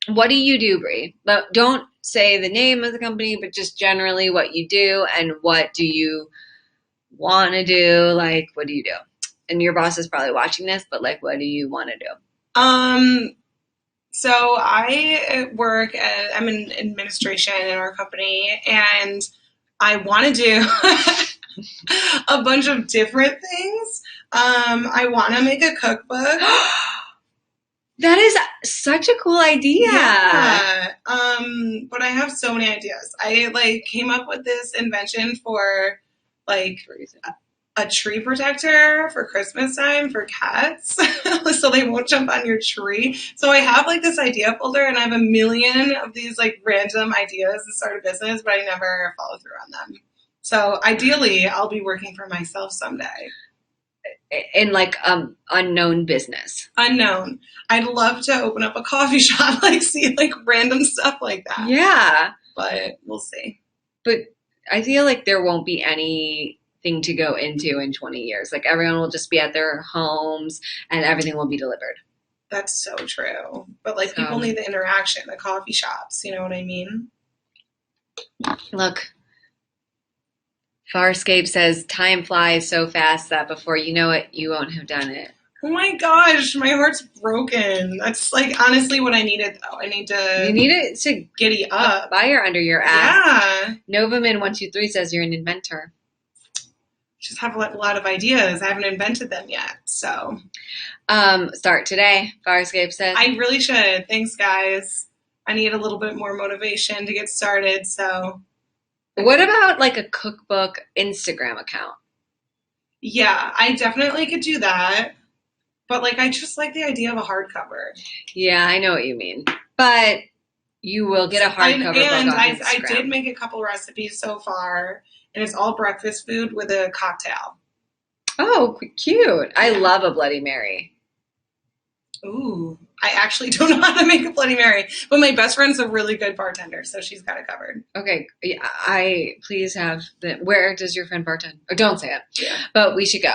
What do you do, Brie? Don't say the name of the company, but just generally what you do and what do you want to do? Like, what do you do? And your boss is probably watching this, but like, what do you want to do? So I I'm in administration in our company, and I want to do a bunch of different things. I want to make a cookbook. That is such a cool idea. Yeah. But I have so many ideas. I came up with this invention for a tree protector for Christmas time for cats so they won't jump on your tree. So I have this idea folder, and I have a million of these random ideas to start a business, but I never follow through on them. So ideally I'll be working for myself someday. In unknown business. Unknown. I'd love to open up a coffee shop, see random stuff like that. Yeah. But we'll see. But I feel like there won't be anything to go into in 20 years. Everyone will just be at their homes and everything will be delivered. That's so true. But people need the interaction, the coffee shops, you know what I mean? Look, Farscape says time flies so fast that before you know it, you won't have done it. Oh my gosh, my heart's broken. That's honestly what I needed though. You need it to giddy up. A fire under your ass. Yeah. Novaman123 says you're an inventor. Just have a lot of ideas. I haven't invented them yet. So start today, Farscape says. I really should. Thanks guys. I need a little bit more motivation to get started, so what about a cookbook Instagram account? Yeah, I definitely could do that. But I just like the idea of a hardcover. Yeah, I know what you mean. But you will get a hardcover book on Instagram. I did make a couple recipes so far, and it's all breakfast food with a cocktail. Oh, cute. I love a Bloody Mary. Ooh, I actually don't know how to make a Bloody Mary, but my best friend's a really good bartender, so she's got it covered. Okay, I please have where does your friend bartend? Oh, don't say it. Yeah. But we should go.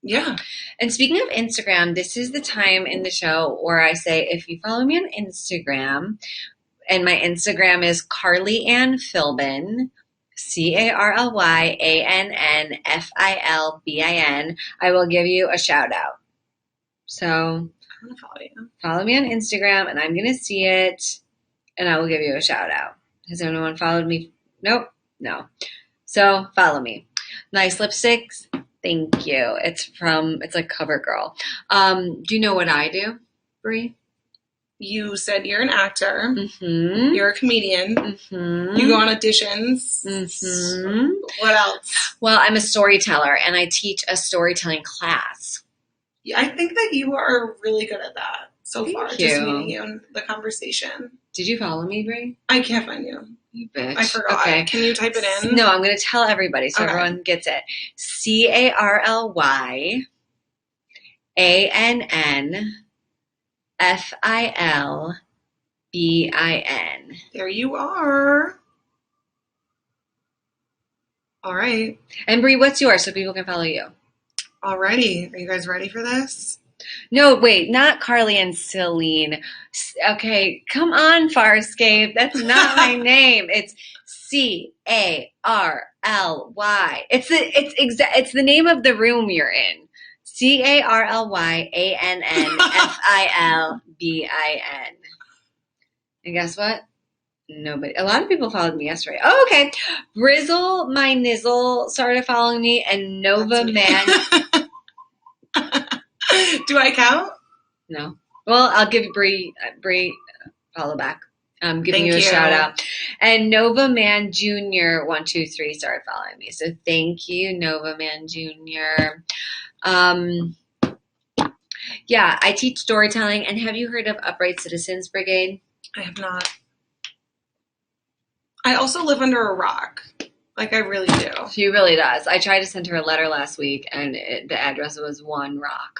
Yeah. And speaking of Instagram, this is the time in the show where I say, if you follow me on Instagram, and my Instagram is Carly Ann Filbin, CarlyAnnFilbin, I will give you a shout out. So I'm going to follow you. Follow me on Instagram, and I'm going to see it, and I will give you a shout out. Has anyone followed me? Nope. No. So follow me. Nice lipsticks. Thank you. It's like CoverGirl. Do you know what I do, Brie? You said you're an actor. Mm-hmm. You're a comedian. Mm-hmm. You go on auditions. Mm-hmm. What else? Well, I'm a storyteller, and I teach a storytelling class. Yeah, I think that you are really good at that so far. Thank you. Just meeting you in the conversation. Did you follow me, Brie? I can't find you. You bitch. I forgot. Okay. Can you type it in? No, I'm going to tell everybody so Okay. everyone gets it. CarlyAnnFilbin. There you are. All right. And Brie, what's yours so people can follow you? Alrighty. Are you guys ready for this? No, wait, not Carly and Celine. Okay, come on, Farscape. That's not my name. It's CarLy. It's the name of the room you're in. CarlyAnnFilbin. And guess what? Nobody. A lot of people followed me yesterday. Oh, okay. Brizzle, my nizzle, started following me, and Nova Man. Do I count? No. Well, I'll give Bree follow back. I'm giving you a shout out. And Nova Man Jr. 123 started following me. So thank you, Nova Man Jr. Yeah, I teach storytelling. And have you heard of Upright Citizens Brigade? I have not. I also live under a rock. Like, I really do. She really does. I tried to send her a letter last week, and the address was One Rock.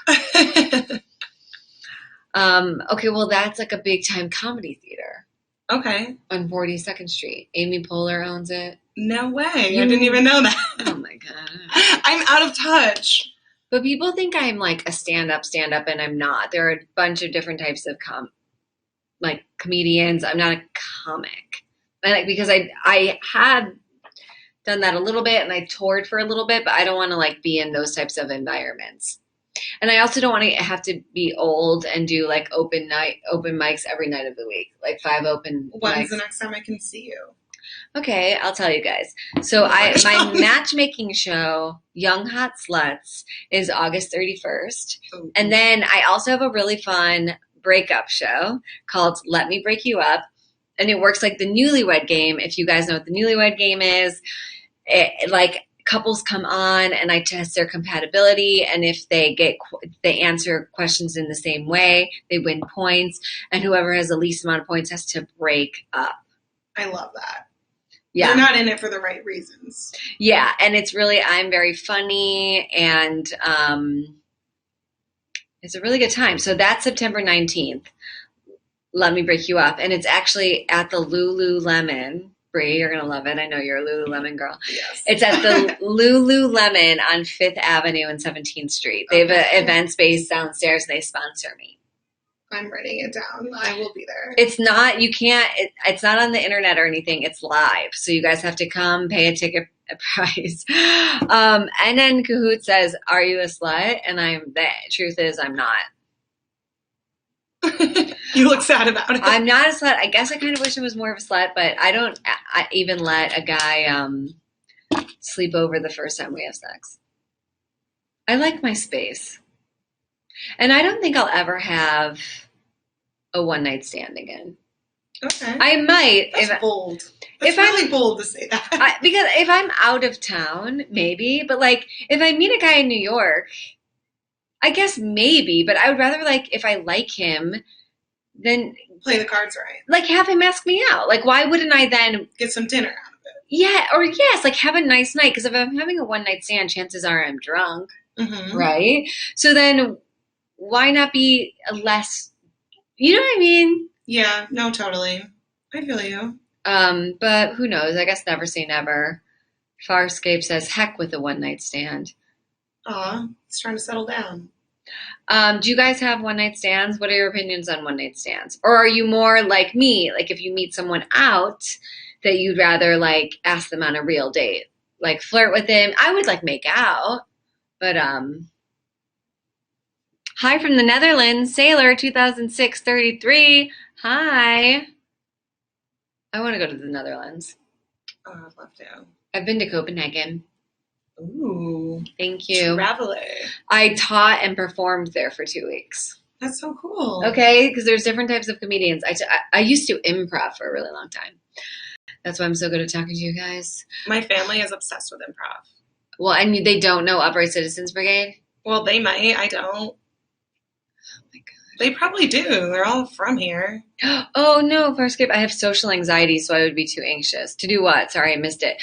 Okay, well, that's like a big-time comedy theater. Okay. On 42nd Street. Amy Poehler owns it. No way. I didn't even know that. Oh, my God. I'm out of touch. But people think I'm like a stand-up, and I'm not. There are a bunch of different types of comedians. I'm not a comic. Because I had done that a little bit, and I toured for a little bit, but I don't want to like be in those types of environments. And I also don't want to have to be old and do like open mics every night of the week, like 5 open When's mics. the next time I can see you? Okay, I'll tell you guys. So my matchmaking show, Young Hot Sluts, is August 31st. Ooh. And then I also have a really fun breakup show called Let Me Break You Up. And it works like the Newlywed Game. If you guys know what the Newlywed Game is, couples come on and I test their compatibility. And if they answer questions in the same way, they win points. And whoever has the least amount of points has to break up. I love that. Yeah. You're not in it for the right reasons. Yeah. And it's really, I'm very funny and it's a really good time. So that's September 19th. Let Me Break You Up. And it's actually at the Lululemon. Bree, you're going to love it. I know you're a Lululemon girl. Yes. It's at the Lululemon on 5th Avenue and 17th Street. They have an event space downstairs and they sponsor me. I'm writing it down. I will be there. It's not, it's not on the internet or anything. It's live. So you guys have to come pay a ticket price. And then Kahoot says, are you a slut? And the truth is I'm not. You look sad about it. I'm not a slut. I guess I kind of wish I was more of a slut, but I don't even let a guy sleep over the first time we have sex. I like my space. And I don't think I'll ever have a one-night stand again. Okay. I might. That's bold. It's really bold to say that. Because if I'm out of town, maybe. But like, if I meet a guy in New York, I guess maybe. But I would rather if I like him, then play the cards right. Like have him ask me out. Like why wouldn't I then get some dinner out of it? Yeah, or yes, like have a nice night. Because if I'm having a one-night stand, chances are I'm drunk, right? So then why not be less? You know what I mean? Yeah, no, totally. I feel you. But who knows? I guess never say never. Farscape says, heck with a one-night stand. Aw, he's trying to settle down. Do you guys have one-night stands? What are your opinions on one-night stands? Or are you more like me? Like if you meet someone out that you'd rather like ask them on a real date? Like flirt with them? I would like make out. But hi from the Netherlands, Sailor 2006-33. Hi. I want to go to the Netherlands. Oh, I'd love to. I've been to Copenhagen. Ooh. Thank you. Traveler. I taught and performed there for 2 weeks. That's so cool. Okay, because there's different types of comedians. I used to improv for a really long time. That's why I'm so good at talking to you guys. My family is obsessed with improv. Well, and they don't know Upright Citizens Brigade? Well, they might. I don't. Oh my God. They probably do. They're all from here. Oh, no, Farscape. I have social anxiety, so I would be too anxious. To do what? Sorry, I missed it.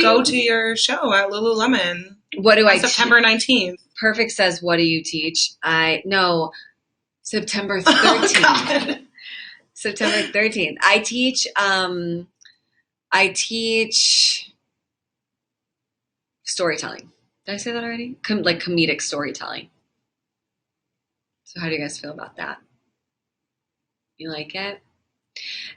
Go to your show at Lululemon. What do I September 19th. Perfect says, what do you teach? September 13th. Oh, September 13th. I teach storytelling. Did I say that already? Like comedic storytelling. So how do you guys feel about that? You like it?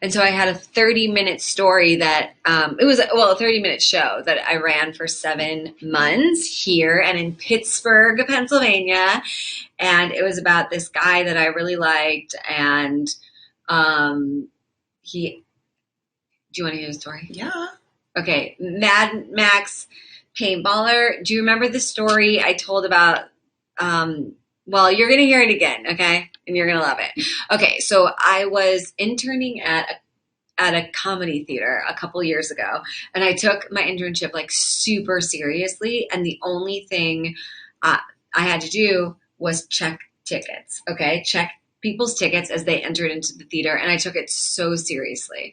And so I had a 30-minute story that, it was a 30-minute show that I ran for 7 months here and in Pittsburgh, Pennsylvania. And it was about this guy that I really liked. And do you want to hear the story? Yeah. Okay. Mad Max Paintballer. Do you remember the story I told about Well, you're going to hear it again, okay? And you're going to love it. Okay, so I was interning at a comedy theater a couple years ago, and I took my internship like super seriously, and the only thing I had to do was check tickets, okay? Check people's tickets as they entered into the theater, and I took it so seriously.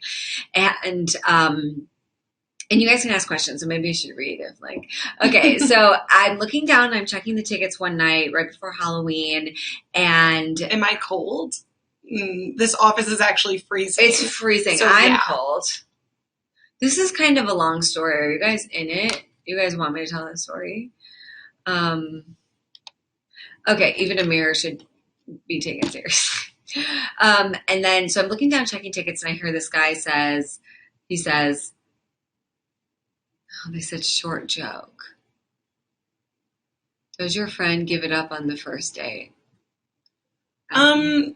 And you guys can ask questions, so maybe you should read it. Like, okay, so I'm looking down, I'm checking the tickets one night right before Halloween, and am I cold? This office is actually freezing. It's freezing. So, I'm cold. This is kind of a long story. Are you guys in it? You guys want me to tell the story? Okay, even a mirror should be taken seriously. And then, so I'm looking down, checking tickets, and I hear this guy he says, oh, they said short joke. Does your friend give it up on the first date? No.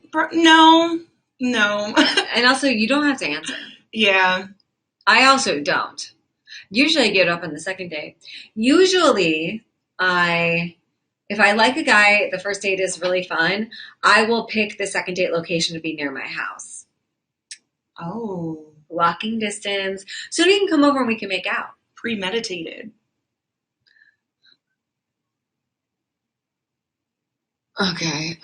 And also, you don't have to answer. Yeah. I also don't. Usually I get up on the second date. Usually, if I like a guy, the first date is really fun, I will pick the second date location to be near my house. Oh. Walking distance. So he can come over and we can make out. Premeditated. Okay.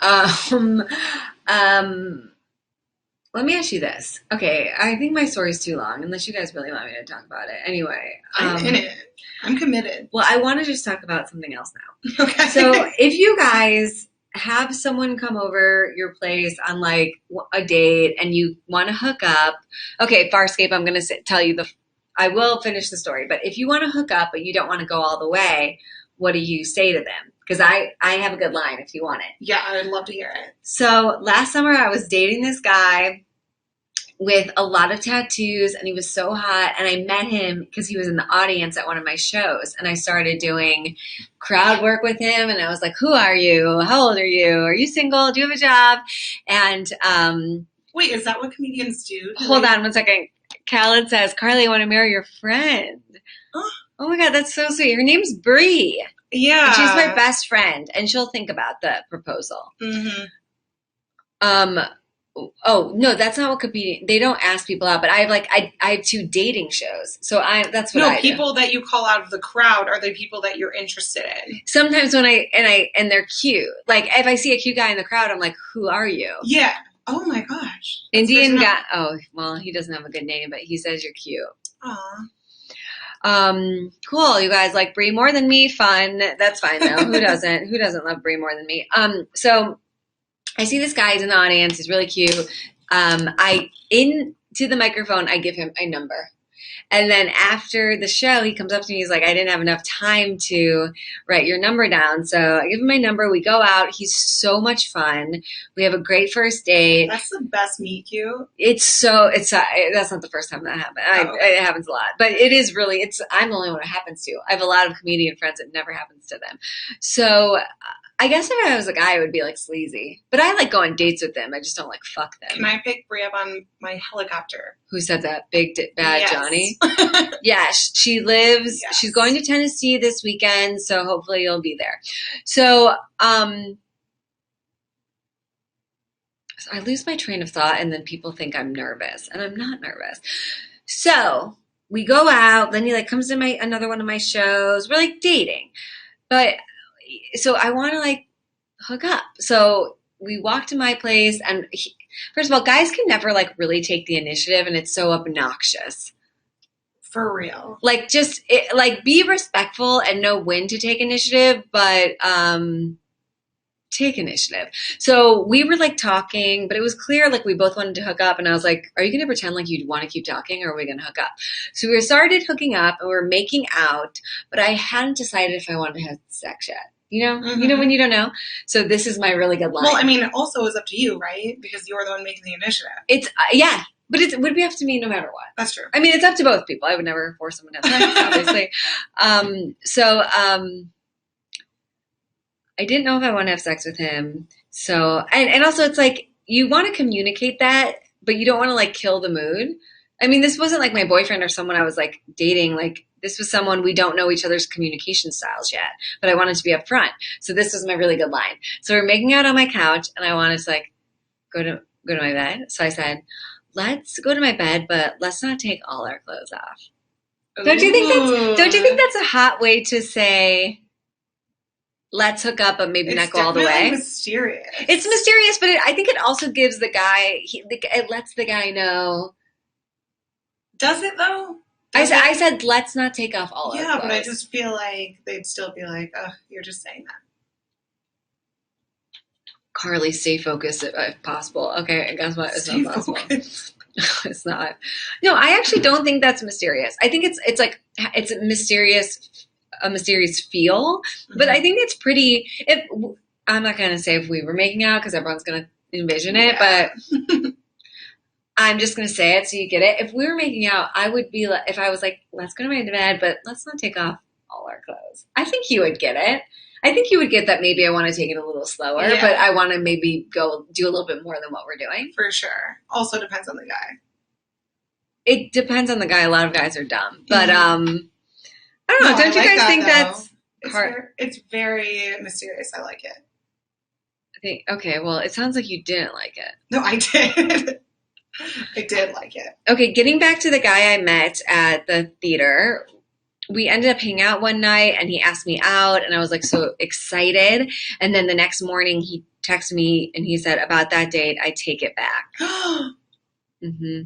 Let me ask you this. Okay, I think my story's too long, unless you guys really want me to talk about it. Anyway. I'm in it. I'm committed. Well, I want to just talk about something else now. Okay. So if you guys have someone come over your place on like a date and you want to hook up, okay, Farscape, I'm going to tell you I will finish the story, but if you want to hook up but you don't want to go all the way, what do you say to them? Because I have a good line if you want it. Yeah, I would love to hear it. So last summer I was dating this guy with a lot of tattoos, and he was so hot, and I met him because he was in the audience at one of my shows, and I started doing crowd work with him, and I was like, who are you? How old are you? Are you single? Do you have a job? And wait, is that what comedians do? Hold on one second. Khaled says, Carly, I want to marry your friend. Oh my God, that's so sweet. Her name's Bree. Yeah. And she's my best friend, and she'll think about the proposal. Mm-hmm. Oh no, that's not what comedian. They don't ask people out, but I have 2 dating shows, so that's what I do. People that you call out of the crowd are the people that you're interested in. Sometimes when and they're cute. Like if I see a cute guy in the crowd, I'm like, who are you? Yeah. Oh my gosh. Indian guy. Oh well, he doesn't have a good name, but he says you're cute. Aw. Cool. You guys like Brie more than me. Fun. That's fine though. Who doesn't? Who doesn't love Brie more than me? So I see this guy. He's in the audience. He's really cute. Into the microphone, I give him my number. And then after the show, he comes up to me. He's like, I didn't have enough time to write your number down. So I give him my number. We go out. He's so much fun. We have a great first date. That's the best meet cute. That's not the first time that happened. It happens a lot, but it is really, I'm the only one it happens to. I have a lot of comedian friends. It never happens to them. So I guess if I was a guy, I would be like sleazy, but I like go on dates with them. I just don't like fuck them. Can I pick Brie up on my helicopter? Who said that? Big bad Yes. Johnny? Yeah, she lives, yes. She's going to Tennessee this weekend, so hopefully you'll be there. So, I lose my train of thought and then people think I'm nervous, and I'm not nervous. So we go out, then he like comes to another one of my shows. We're like dating, but so I want to like hook up. So we walk to my place, and first of all, guys can never like really take the initiative, and it's so obnoxious. For real. Like just be respectful and know when to take initiative, but take initiative. So we were like talking, but it was clear like we both wanted to hook up, and I was like, are you going to pretend like you'd want to keep talking, or are we going to hook up? So we started hooking up and we were making out, but I hadn't decided if I wanted to have sex yet. You know, mm-hmm. You know when you don't know. So this is my really good line. Well, I mean, also it's up to you, right? Because you're the one making the initiative. It's yeah, but it would be up to me no matter what. That's true. I mean, it's up to both people. I would never force someone to have sex, obviously. I didn't know if I want to have sex with him. So and also it's like you want to communicate that, but you don't want to like kill the mood. I mean, this wasn't like my boyfriend or someone I was like dating like this was someone we don't know each other's communication styles yet, but I wanted to be upfront. So this was my really good line. So we're making out on my couch, and I wanted to like go to my bed. So I said, let's go to my bed, but let's not take all our clothes off. Don't you think that's a hot way to say, let's hook up, but maybe not go all the way? It's mysterious. It's mysterious, but I think it also gives the guy, it lets the guy know. Does it though? I said, let's not take off all our clothes. Yeah, but I just feel like they'd still be like, oh, you're just saying that. Carly, stay focused if possible. Okay, and guess what? It's not possible. It's not. No, I actually don't think that's mysterious. I think it's like it's a mysterious feel, but I think it's pretty. I'm not gonna say if we were making out because everyone's gonna envision it, but I'm just gonna say it so you get it. If we were making out, I would be like, if I was like, let's go to my bed, but let's not take off all our clothes. I think he would get it. I think you would get that maybe I want to take it a little slower, but I want to maybe go do a little bit more than what we're doing. For sure. Also depends on the guy. It depends on the guy. A lot of guys are dumb. But I don't know. Don't you guys think that's it's very mysterious. I like it. Okay, well, it sounds like you didn't like it. No, I did. I did like it. Okay, getting back to the guy I met at the theater, we ended up hanging out one night and he asked me out and I was like so excited. And then the next morning he texted me and he said, about that date, I take it back. Mm-hmm.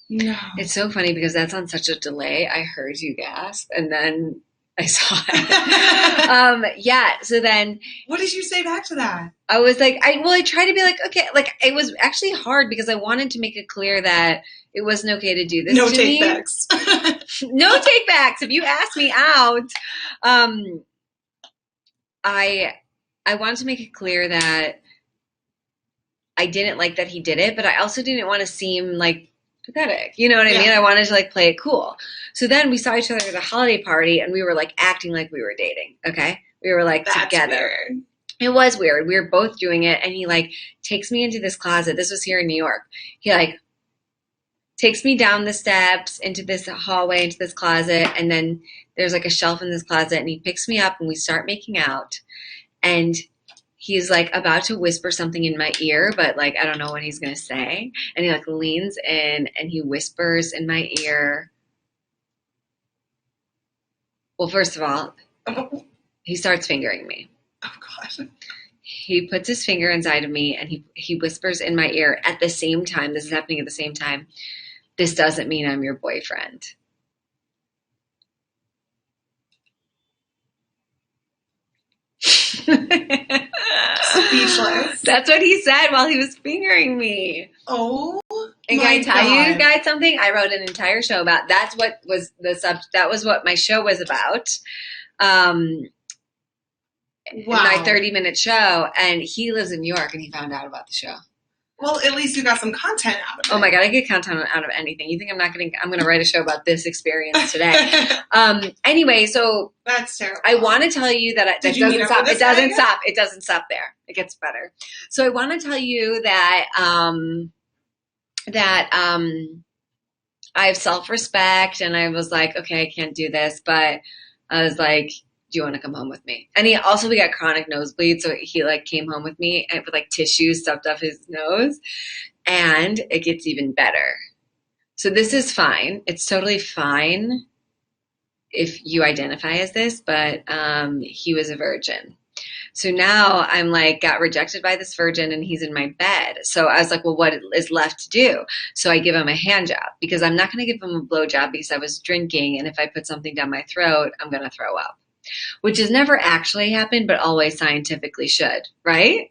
No. It's so funny because that's on such a delay. I heard you gasp and then I saw it. So then. What did you say back to that? I was like, I tried to be like, okay, like it was actually hard because I wanted to make it clear that it wasn't okay to do this to me. No take backs. No take backs. If you ask me out, I wanted to make it clear that I didn't like that he did it, but I also didn't want to seem like pathetic. You know what I mean? I wanted to like play it cool. So then we saw each other at a holiday party and we were like acting like we were dating. Okay. We were like together. Weird. It was weird. We were both doing it. And he like takes me into this closet. This was here in New York. He like takes me down the steps into this hallway, into this closet. And then there's like a shelf in this closet and he picks me up and we start making out. And he's like about to whisper something in my ear, but like, I don't know what he's going to say. And he like leans in and he whispers in my ear. Well, first of all, he starts fingering me. Oh God. He puts his finger inside of me and he whispers in my ear at the same time. This is happening at the same time. This doesn't mean I'm your boyfriend. Speechless. That's what he said while he was fingering me. Oh, and can I tell you guys something? I wrote an entire show about. That's what was that was what my show was about. My 30-minute show, and he lives in New York, and he found out about the show. Well, at least you got some content out of it. Oh my God, I get content out of anything. You think I'm going to write a show about this experience today? Anyway, so that's terrible. I want to tell you that that doesn't stop. It doesn't stop. It doesn't stop there. It gets better. So I want to tell you that I have self-respect, and I was like, okay, I can't do this, but I was like, do you want to come home with me? And we got chronic nosebleed. So he like came home with me and with like tissues stuffed up his nose, and it gets even better. So this is fine. It's totally fine if you identify as this, but he was a virgin. So now I'm like, got rejected by this virgin and he's in my bed. So I was like, well, what is left to do? So I give him a hand job because I'm not going to give him a blow job because I was drinking. And if I put something down my throat, I'm going to throw up. Which has never actually happened, but always scientifically should, right?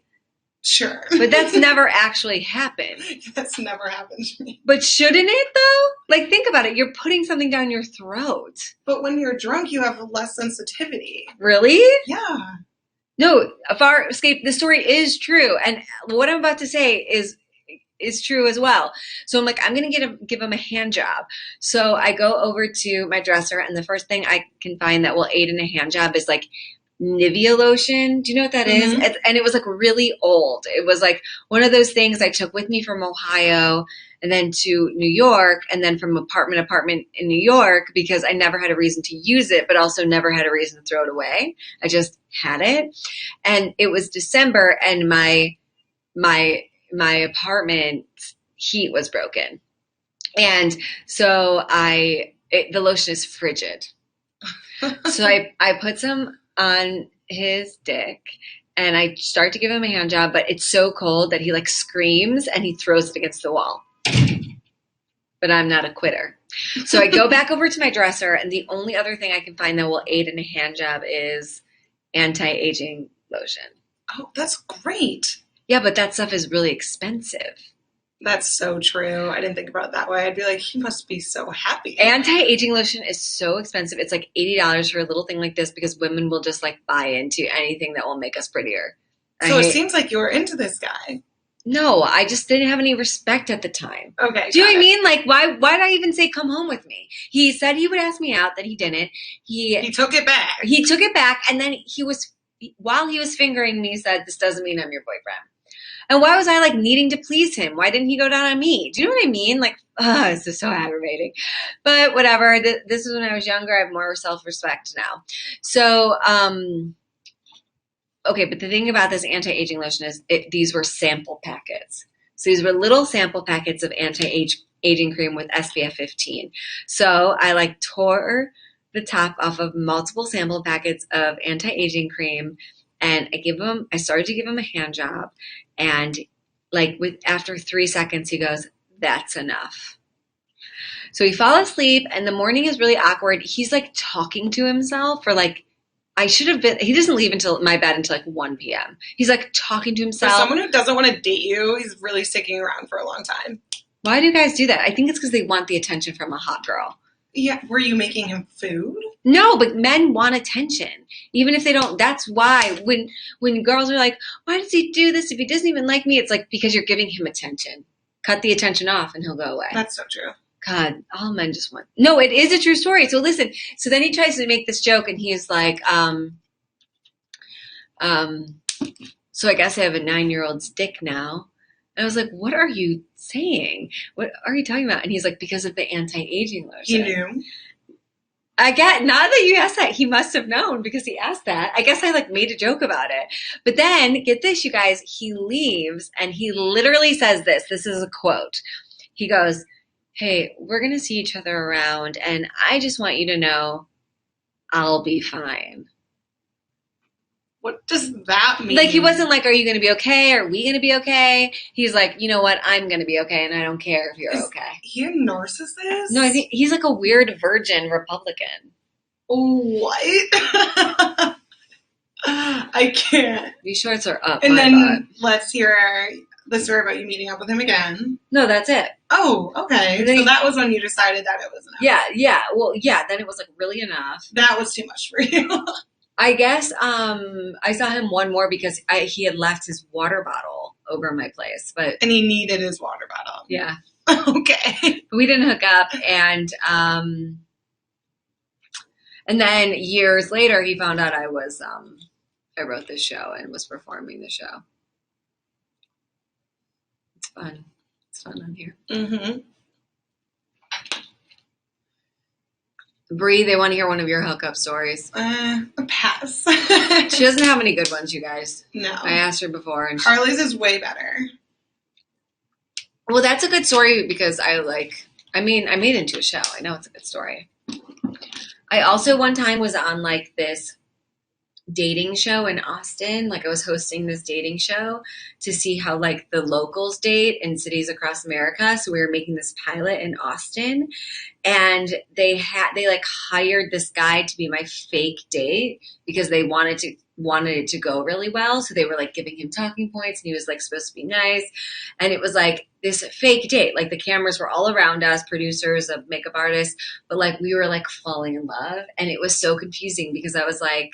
Sure. But that's never actually happened. That's never happened to me. But shouldn't it, though? Like, think about it. You're putting something down your throat. But when you're drunk, you have less sensitivity. Really? Yeah. No, Farscape, the story is true. And what I'm about to say is true as well. So I'm like, I'm going to give him a hand job. So I go over to my dresser, and the first thing I can find that will aid in a hand job is like Nivea lotion. Do you know what that is? Mhm. And it was like really old. It was like one of those things I took with me from Ohio and then to New York and then from apartment in New York because I never had a reason to use it, but also never had a reason to throw it away. I just had it. And it was December and my apartment heat was broken. And so the lotion is frigid. So I put some on his dick and I start to give him a hand job, but it's so cold that he like screams and he throws it against the wall. But I'm not a quitter. So I go back over to my dresser and the only other thing I can find that will aid in a hand job is anti-aging lotion. Oh, that's great. Yeah, but that stuff is really expensive. That's so true. I didn't think about it that way. I'd be like, he must be so happy. Anti-aging lotion is so expensive. It's like $80 for a little thing like this because women will just like buy into anything that will make us prettier. So it seems like you were into this guy. No, I just didn't have any respect at the time. Okay. Do you know what I mean? Like, why did I even say come home with me? He said he would ask me out, then he didn't. He took it back. He took it back, and then while he was fingering me, he said, "This doesn't mean I'm your boyfriend." And why was I like needing to please him? Why didn't he go down on me? Do you know what I mean? Like, this is so aggravating. But whatever. This is when I was younger. I have more self-respect now. So, okay, but the thing about this anti-aging lotion is these were sample packets. So these were little sample packets of anti-aging cream with SPF 15. So I like tore the top off of multiple sample packets of anti-aging cream and I started to give him a hand job. And like after 3 seconds, he goes, "That's enough." So he fell asleep and the morning is really awkward. He's like talking to himself for like, he doesn't leave until my bed until like 1 p.m. He's like talking to himself. For someone who doesn't want to date you, he's really sticking around for a long time. Why do you guys do that? I think it's because they want the attention from a hot girl. Yeah. Were you making him food? No, but men want attention. Even if they don't, that's why when girls are like, why does he do this if he doesn't even like me? It's like, because you're giving him attention. Cut the attention off and he'll go away. That's so true. God, all men just want. No, it is a true story. So listen. So then he tries to make this joke, and he's like, so I guess I have a 9-year-old's dick now. And I was like, what are you saying? What are you talking about? And he's like, because of the anti-aging lotion. He knew. I get, now that you asked that, he must have known because he asked that. I guess I like made a joke about it. But then, get this, you guys, he leaves and he literally says this. This is a quote. He goes, "Hey, we're going to see each other around and I just want you to know I'll be fine." What does that mean? Like, he wasn't like, are you going to be okay? Are we going to be okay? He's like, you know what? I'm going to be okay and I don't care if you're okay. He a narcissist? No, I think he's like a weird virgin Republican. What? I can't. These shorts are up. And then let's hear the story about you meeting up with him again. No, that's it. Oh, okay. So that was when you decided that it was enough. Yeah. Well, yeah, then it was like really enough. That was too much for you. I guess I saw him one more because he had left his water bottle over my place. And he needed his water bottle. Yeah. Okay. But we didn't hook up and then years later he found out I wrote this show and was performing the show. It's fun. It's fun on here. Mm-hmm. Bree, they want to hear one of your hookup stories. Pass. She doesn't have any good ones, you guys. No. I asked her before. And Carly's is way better. Well, that's a good story because I made it into a show. I know it's a good story. I also one time was on like this dating show in Austin. Like I was hosting this dating show to see how like the locals date in cities across America. So we were making this pilot in Austin and they like hired this guy to be my fake date because they wanted it to go really well. So they were like giving him talking points and he was like supposed to be nice. And it was like this fake date. Like the cameras were all around us, producers, a makeup artist, but like we were like falling in love. And it was so confusing because I was like,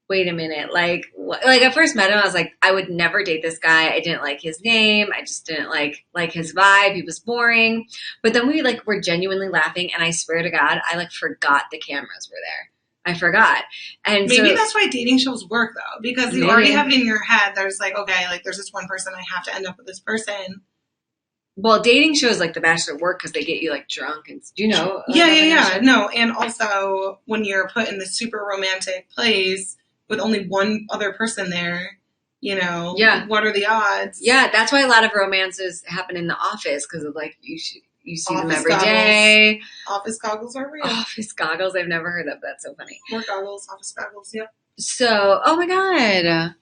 wait a minute. Like I first met him, I was like, I would never date this guy. I didn't like his name. I just didn't like his vibe. He was boring. But then we like were genuinely laughing. And I swear to God, I like forgot the cameras were there. I forgot. And maybe so, that's why dating shows work though, because you already have it in your head. There's like, okay, like there's this one person, I have to end up with this person. well, dating shows like The Bachelor work because they get you like drunk and do you know? Yeah. No, and also when you're put in this super romantic place with only one other person there, Yeah. what are the odds? Yeah, that's why a lot of romances happen in the office because of like you see them Office every goggles. day. Office goggles are real. Office goggles, I've never heard of. That's so funny. More goggles, office goggles, yep. So, oh my God.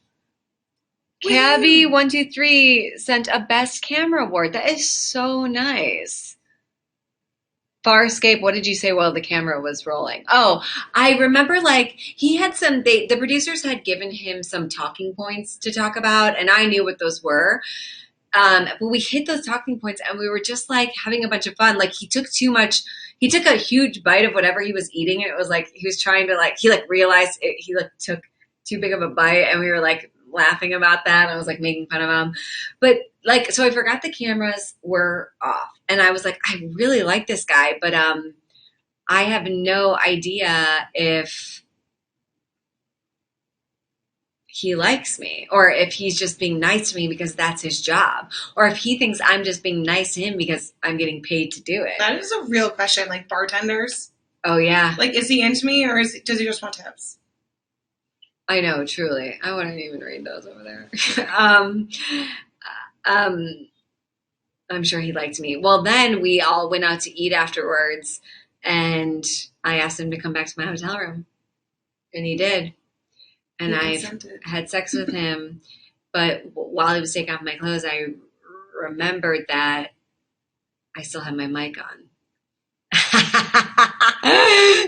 Cabby123 sent a best camera award. That is so nice. Farscape, what did you say while the camera was rolling? Oh, I remember like he had the producers had given him some talking points to talk about, and I knew what those were. But we hit those talking points and we were just like having a bunch of fun. Like he took a huge bite of whatever he was eating. And it was like, he was trying to he realized he took too big of a bite and we were like laughing about that. And I was like making fun of him. But so I forgot the cameras were off and I was like, I really like this guy, but, I have no idea if he likes me or if he's just being nice to me because that's his job or if he thinks I'm just being nice to him because I'm getting paid to do it. That is a real question. Like bartenders. Oh yeah. Like, is he into me or does he just want tips? I know, truly. I wouldn't even read those over there. I'm sure he liked me. Well, then we all went out to eat afterwards and I asked him to come back to my hotel room and he did. And I had sex with him, but while he was taking off my clothes, I remembered that I still had my mic on.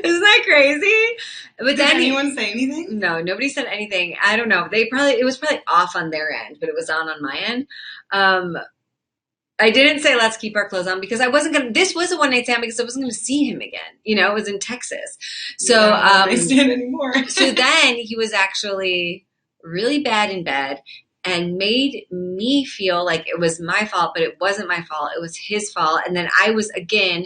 Isn't that crazy? But did anyone say anything? No, nobody said anything. I don't know. It was probably off on their end, but it was on my end. I didn't say let's keep our clothes on because I wasn't gonna. This was a one night stand because I wasn't gonna see him again. It was in Texas, so I stand anymore. So then he was actually really bad in bed and made me feel like it was my fault, but it wasn't my fault. It was his fault. And then I was again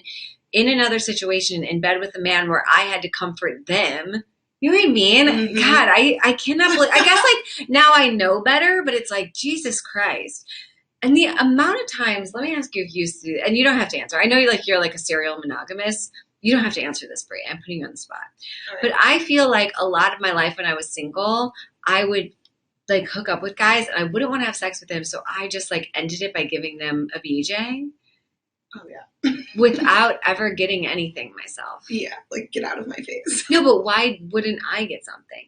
in another situation in bed with a man where I had to comfort them. You know what I mean? Mm-hmm. God, I cannot believe. I guess like now I know better, but it's like Jesus Christ. And the amount of times, let me ask you if you used to, and you don't have to answer. I know you're like a serial monogamous. You don't have to answer this, Brie. I'm putting you on the spot. Right. But I feel like a lot of my life when I was single, I would like hook up with guys and I wouldn't want to have sex with them. So I just like ended it by giving them a BJ. Oh yeah. Without ever getting anything myself. Yeah. Like get out of my face. No, but why wouldn't I get something?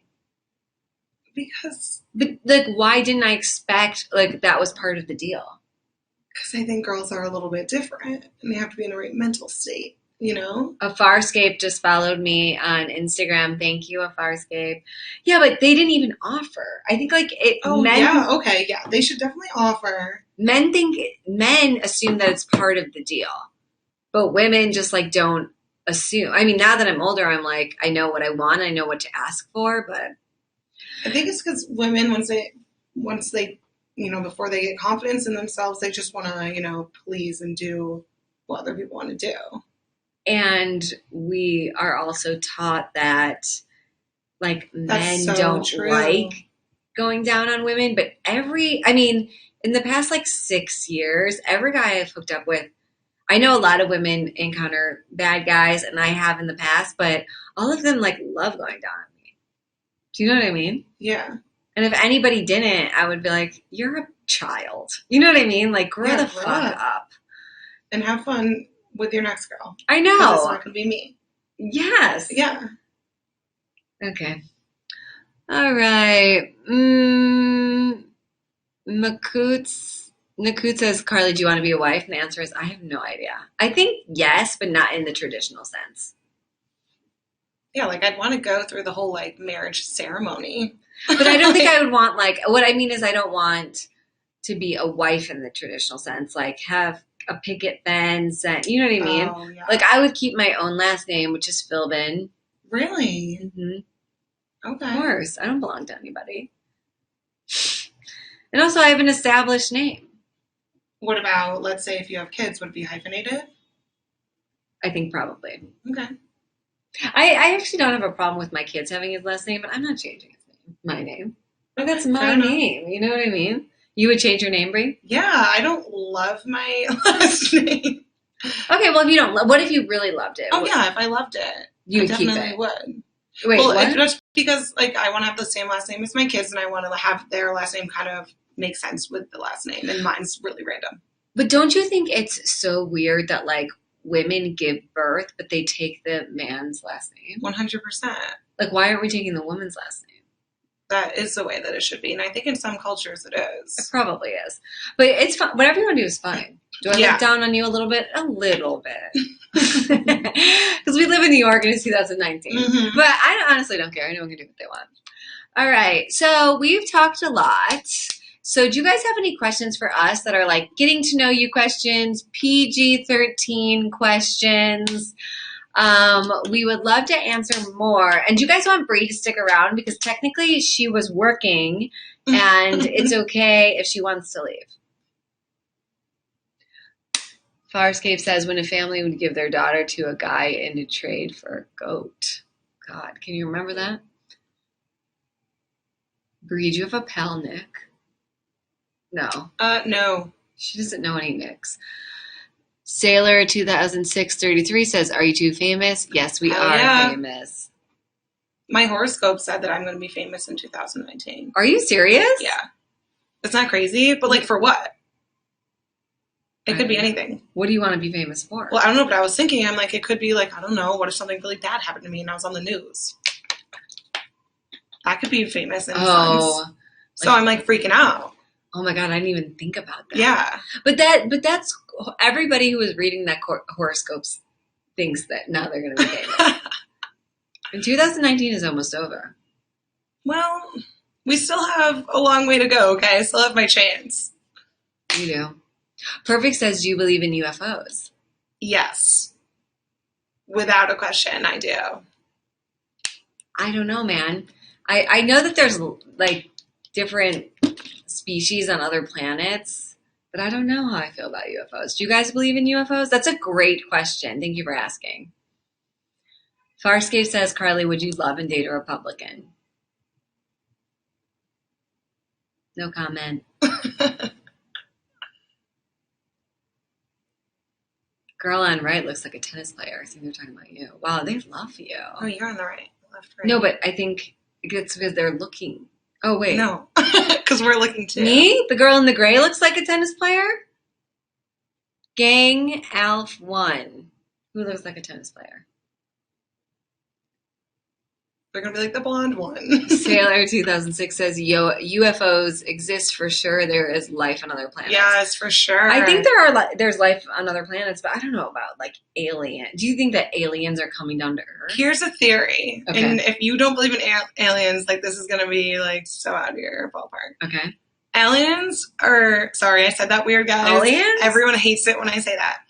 But like, why didn't I expect like that was part of the deal? Because I think girls are a little bit different and they have to be in the right mental state, A Farscape just followed me on Instagram. Thank you, a Farscape. Yeah, but they didn't even offer. I think like it. Oh yeah, okay, yeah, they should definitely offer. Men assume that it's part of the deal, but women just like don't assume. I mean, now that I'm older, I'm like I know what I want, I know what to ask for, but. I think it's because women, once they, before they get confidence in themselves, they just want to, please and do what other people want to do. And we are also taught that, like, men don't like going down on women. But in the past, like, 6 years, every guy I've hooked up with, I know a lot of women encounter bad guys, and I have in the past, but all of them, like, love going down on me. Do you know what I mean? Yeah. And if anybody didn't, I would be like, you're a child. You know what I mean? Like, grow the fuck up. And have fun with your next girl. I know. Because it's not going to be me. Yes. Yeah. Okay. All right. Nakut says, Carly, do you want to be a wife? And the answer is, I have no idea. I think yes, but not in the traditional sense. Yeah, like I'd want to go through the whole like marriage ceremony. But I don't think I would want like, what I mean is I don't want to be a wife in the traditional sense, like have a picket fence and you know what I mean? Oh, yeah. Like I would keep my own last name, which is Filbin. Really? Mm-hmm. Okay. Of course. I don't belong to anybody. And also I have an established name. What about, let's say if you have kids, would it be hyphenated? I think probably. Okay. I actually don't have a problem with my kids having his last name, but I'm not changing his name. My name. Like, that's my Fair enough. name. You know what I mean? You would change your name, Brie? Yeah, I don't love my last name. Okay, well, if you don't, what if you really loved it? Oh yeah, if I loved it, You I would keep definitely it. would. Wait, well, what? just because like I want to have the same last name as my kids, and I want to have their last name kind of make sense with the last name, and mine's really random. But don't you think it's so weird that like women give birth, but they take the man's last name? 100%. Like, why aren't we taking the woman's last name? That is the way that it should be, and I think in some cultures it is. It probably is, but it's fine. Whatever you want to do is fine. Do I look down on you a little bit? A little bit, because we live in New York and it's 2019. Mm-hmm. But I honestly don't care. Anyone can do what they want. All right, so we've talked a lot. So do you guys have any questions for us that are like getting to know you questions, PG-13 questions? We would love to answer more. And do you guys want Brie to stick around? Because technically she was working and it's okay if she wants to leave. Farscape says when a family would give their daughter to a guy in trade for a goat. God, can you remember that? Brie, do you have a pal Nick? No. No. She doesn't know any Nicks. Sailor 2006-33 says, are you two famous? Yes, we are famous. My horoscope said that I'm going to be famous in 2019. Are you serious? Yeah. It's not crazy, but like for what? It could be anything. What do you want to be famous for? Well, I don't know, but I was thinking, I'm like, it could be like, I don't know, what if something really bad happened to me and I was on the news? That could be famous in a sense. So I'm like freaking out. Oh my God, I didn't even think about that. Yeah. But that's everybody who is reading that horoscopes thinks that now they're going to be famous. And 2019 is almost over. Well, we still have a long way to go, okay? I still have my chance. You do. Perfect says, do you believe in UFOs? Yes. Without a question, I do. I don't know, man. I know that there's like different species on other planets, but I don't know how I feel about UFOs. Do you guys believe in UFOs? That's a great question. Thank you for asking. Farscape says, Carly, would you love and date a Republican? No comment. Girl on right looks like a tennis player. I think they're talking about you. Wow, they love you. Oh, you're on the right. Left, right. No, but I think it's because they're looking. Oh, wait. No, because we're looking too. Me? The girl in the gray looks like a tennis player? Gang Alf 1. Who looks like a tennis player? They're going to be like the blonde one. Sailor 2006 says, UFOs exist for sure. There is life on other planets. Yes, for sure. I think there's life on other planets, but I don't know about like alien. Do you think that aliens are coming down to Earth? Here's a theory. Okay. And if you don't believe in aliens, like this is going to be like so out of your ballpark. Okay. Aliens are, sorry, I said that weird, guys. Aliens? Everyone hates it when I say that.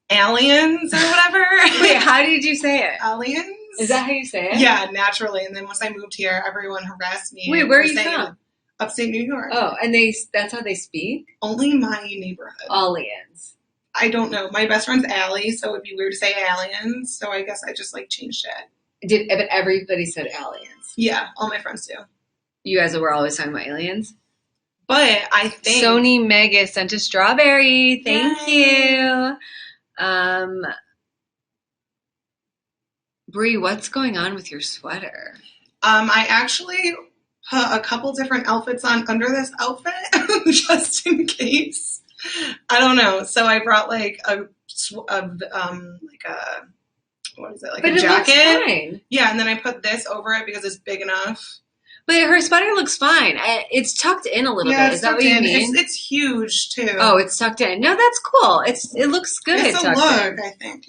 Aliens or whatever. Wait, how did you say it? Aliens? Is that how you say it? Yeah, naturally. And then once I moved here, everyone harassed me. Wait, where are you from? Upstate New York. Oh, and that's how they speak? Only my neighborhood. Aliens. I don't know. My best friend's Allie, so it'd be weird to say aliens. So I guess I just like changed it. But everybody said aliens. Yeah, all my friends do. You guys were always talking about aliens? But I think Sony Mega sent a strawberry. Thank you. Brie, what's going on with your sweater? I actually put a couple different outfits on under this outfit just in case. I don't know. So I brought like a what is it? Like but a jacket. Looks fine. Yeah, and then I put this over it because it's big enough. But her sweater looks fine. It's tucked in a little bit. Is that what you mean? It's huge too. Oh, it's tucked in. No, that's cool. It looks good. It's a look, I think.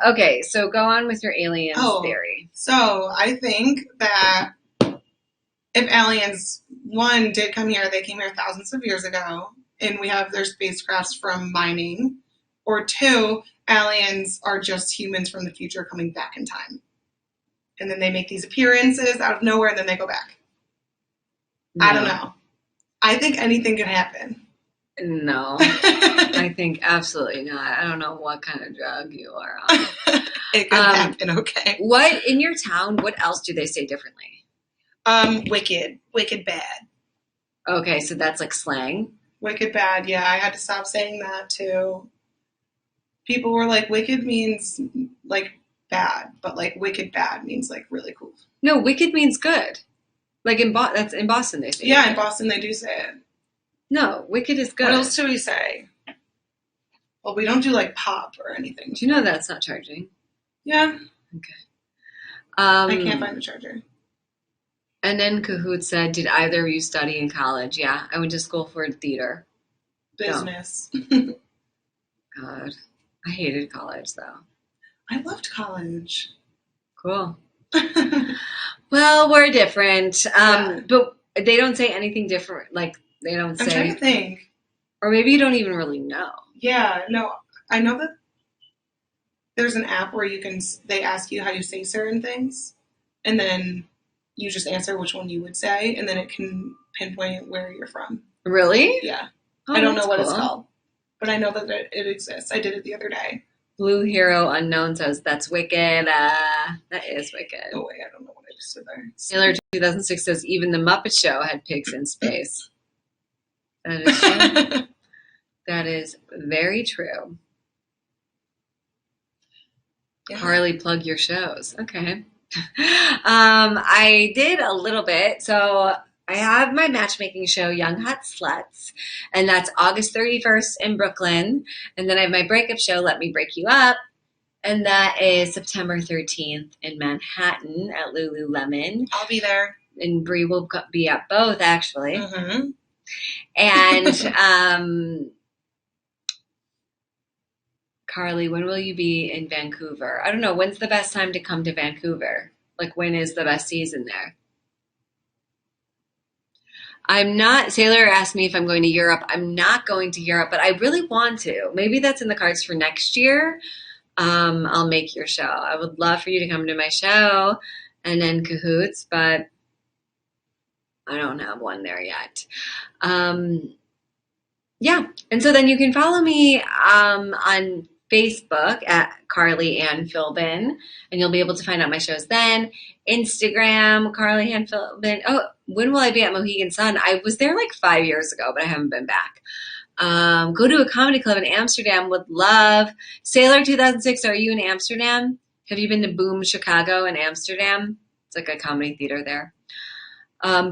Okay, so go on with your aliens theory. So I think that if aliens, one, did come here, they came here thousands of years ago, and we have their spacecrafts from mining. Or two, aliens are just humans from the future coming back in time. And then they make these appearances out of nowhere, and then they go back. No. I don't know. I think anything can happen. No, I think absolutely not. I don't know what kind of drug you are on. It could happen, okay. What, in your town, what else do they say differently? Wicked. Wicked bad. Okay, so that's like slang. Wicked bad, yeah. I had to stop saying that too. People were like, wicked means like bad, but like wicked bad means like really cool. No, wicked means good. Like that's in Boston they say. Yeah, wicked. in Boston they do say it. No, wicked is good. What else do we say? Well, we don't do like pop or anything. Do you know that's not charging? Yeah. Okay. I can't find the charger. And then Kahoot said, did either of you study in college? Yeah, I went to school for theater. Business. No. God, I hated college though. I loved college. Cool. Well, we're different. But they don't say anything different. Like, they don't say. I'm trying to think. Or maybe you don't even really know. Yeah, no, I know that there's an app where they ask you how you say certain things, and then you just answer which one you would say, and then it can pinpoint where you're from. Really? Yeah. Oh, I don't know what cool. it's called, but I know that it exists. I did it the other day. Blue Hero Unknown says, that's wicked. That is wicked. Oh, wait, I don't know what I just did there. Sailor 2006 says, even the Muppet Show had pigs in space. That is true. That is very true. Yeah. Carly, plug your shows. Okay. I did a little bit. So I have my matchmaking show, Young Hot Sluts, and that's August 31st in Brooklyn. And then I have my breakup show, Let Me Break You Up, and that is September 13th in Manhattan at Lululemon. I'll be there. And Brie will be at both, actually. Mm-hmm. And Carly, when will you be in Vancouver? I don't know. When's the best time to come to Vancouver? Like, when is the best season there? I'm not. Sailor asked me if I'm going to Europe. I'm not going to Europe, but I really want to. Maybe that's in the cards for next year. I'll make your show. I would love for you to come to my show and then Cahoots, but I don't have one there yet. Yeah. And so then you can follow me on Facebook at Carly Ann Filbin, and you'll be able to find out my shows then. Instagram, Carly Ann Filbin. Oh, when will I be at Mohegan Sun? I was there like 5 years ago, but I haven't been back. Go to a comedy club in Amsterdam. Would love. Sailor 2006, are you in Amsterdam? Have you been to Boom Chicago in Amsterdam? It's like a comedy theater there.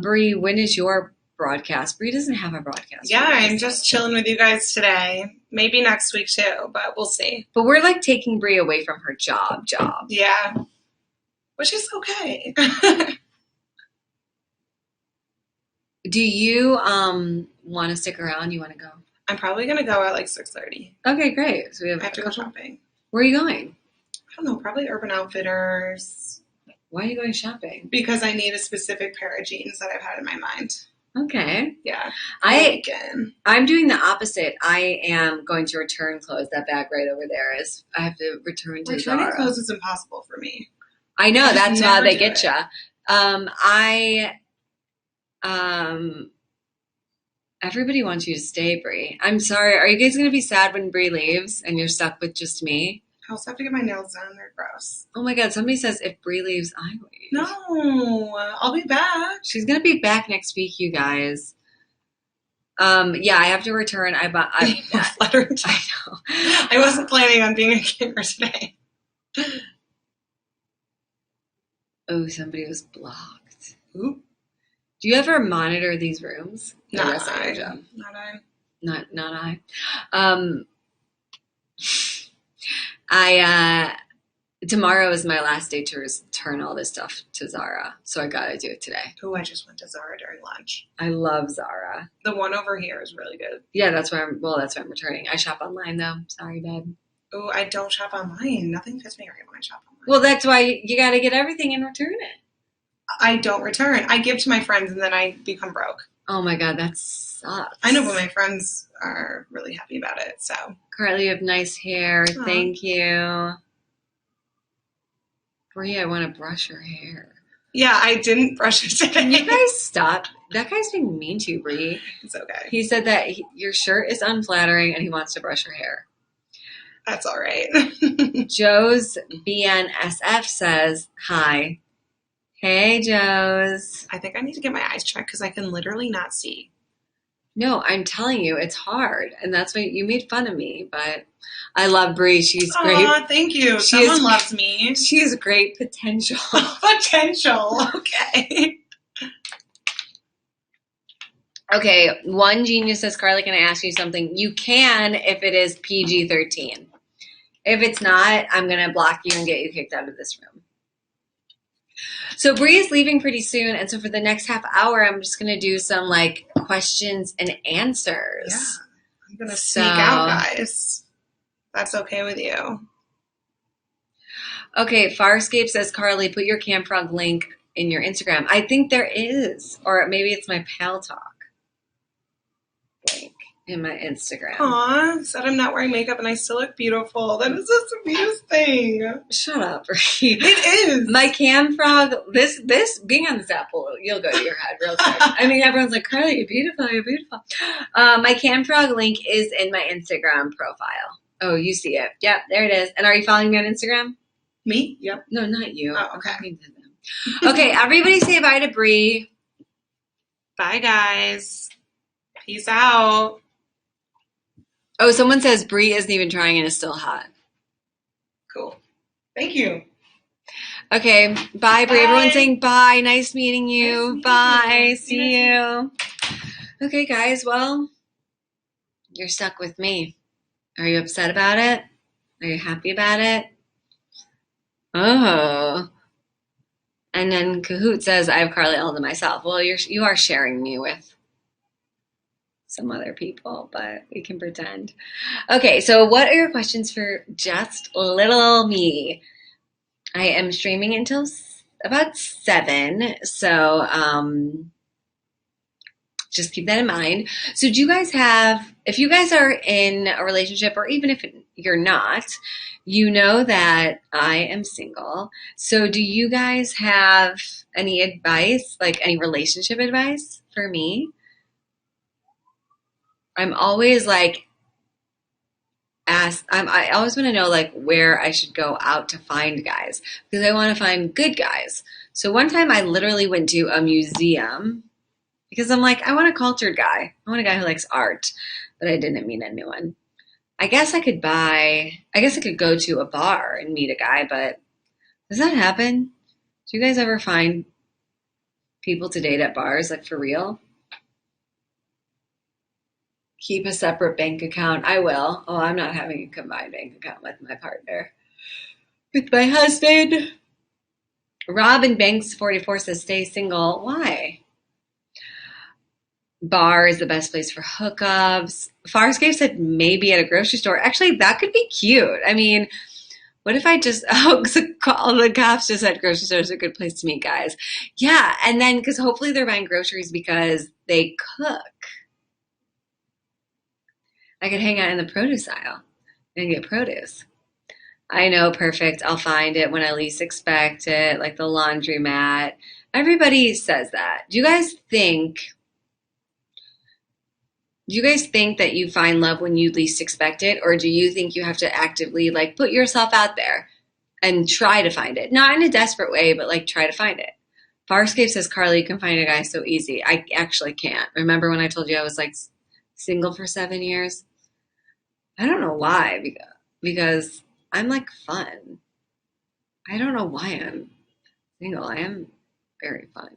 Brie, when is your broadcast? Brie doesn't have a broadcast. Yeah, I'm just chilling with you guys today. Maybe next week too, but we'll see. But we're like taking Brie away from her job. Yeah. Which is okay. Do you want to stick around? You want to go? I'm probably going to go at like 6:30. Okay, great. So I have to go shopping. Where are you going? I don't know, probably Urban Outfitters. Why are you going shopping? Because I need a specific pair of jeans that I've had in my mind. Okay. Yeah. I'm doing the opposite. I am going to return clothes. That bag right over there is. I have to return to Zara. Returning clothes is impossible for me. I know. That's how they get you. Everybody wants you to stay, Brie. I'm sorry. Are you guys going to be sad when Brie leaves and you're stuck with just me? I also have to get my nails done. They're gross. Oh my God. Somebody says if Brie leaves, I leave. No, I'll be back. She's going to be back next week, you guys. Yeah, I have to return. I know. I wasn't planning on being a gamer today. Oh, somebody was blocked. Ooh. Do you ever monitor these rooms? Not I. Tomorrow is my last day to return all this stuff to Zara, so I gotta do it today. Oh, I just went to Zara during lunch. I love Zara. The one over here is really good. Yeah, that's why I'm returning. I shop online though. Sorry, babe. Oh, I don't shop online. Nothing fits me right when I shop online. Well, that's why you gotta get everything and return it. I don't return. I give to my friends and then I become broke. Oh my God, that sucks. I know, but my friends are really happy about it. So, Carly, you have nice hair. Aww. Thank you. Brie, I want to brush your hair. Yeah, I didn't brush it Can you today. guys stop? That guy's being mean to you, Bree. It's okay. He said that your shirt is unflattering and he wants to brush your hair. That's all right. Joe's BNSF says, hi. Hey, Joe's. I think I need to get my eyes checked because I can literally not see. No, I'm telling you, it's hard. And that's why you made fun of me, but I love Bree. She's great. Aw, thank you. Someone loves me. She has great potential. Potential. Okay. Okay, one genius says, Carly, can I ask you something? You can if it is PG-13. If it's not, I'm going to block you and get you kicked out of this room. So Bree is leaving pretty soon, and so for the next half hour, I'm just going to do some like questions and answers. Yeah. I'm going to sneak out, guys. That's okay with you. Okay, Farscape says, Carly, put your Camp Frog link in your Instagram. I think there is, or maybe it's my Pal Talk link in my Instagram. Aw, said I'm not wearing makeup and I still look beautiful. That is the sweetest thing. Shut up, Bree. It is. My Cam Frog, this being on this app, you'll go to your head real quick. I mean, everyone's like, Carly, you're beautiful, you're beautiful. My Cam Frog link is in my Instagram profile. Oh, you see it. Yep, there it is. And are you following me on Instagram? Me? Yep. No, not you. Oh, okay. Okay, everybody say bye to Bree. Bye, guys. Peace out. Oh, someone says Bree isn't even trying and is still hot. Cool. Thank you. Okay, bye, Bree. Bye. Everyone's saying bye. Nice meeting you. Nice meeting Bye. you. See you. Okay, guys. Well, you're stuck with me. Are you upset about it? Are you happy about it? Oh. And then Kahoot says, I have Carly all to myself. Well, you are sharing me with some other people, but we can pretend. Okay, so what are your questions for just little me? I am streaming until about 7, so just keep that in mind. So do you guys have, if you guys are in a relationship, or even if you're not, you know that I am single. So do you guys have any advice, like any relationship advice for me? I'm always like, I always want to know like where I should go out to find guys, because I want to find good guys. So one time I literally went to a museum because I'm like, I want a cultured guy. I want a guy who likes art, but I didn't meet anyone. I guess I could go to a bar and meet a guy, but does that happen? Do you guys ever find people to date at bars, like for real? Keep a separate bank account. I will. Oh, I'm not having a combined bank account with my partner. With my husband. Robin Banks 44 says, stay single. Why? Bar is the best place for hookups. Farscape said maybe at a grocery store. Actually, that could be cute. I mean, what if I just, all the cops just said grocery store is a good place to meet guys. Yeah, and then, because hopefully they're buying groceries because they cook. I could hang out in the produce aisle and get produce. I know, perfect. I'll find it when I least expect it, like the laundromat. Everybody says that. Do you guys think that you find love when you least expect it, or do you think you have to actively like put yourself out there and try to find it? Not in a desperate way, but like try to find it. Farscape says, Carly, you can find a guy so easy. I actually can't. Remember when I told you I was like single for 7 years? I don't know why, because I'm like fun. I don't know why I'm single. I am very fun.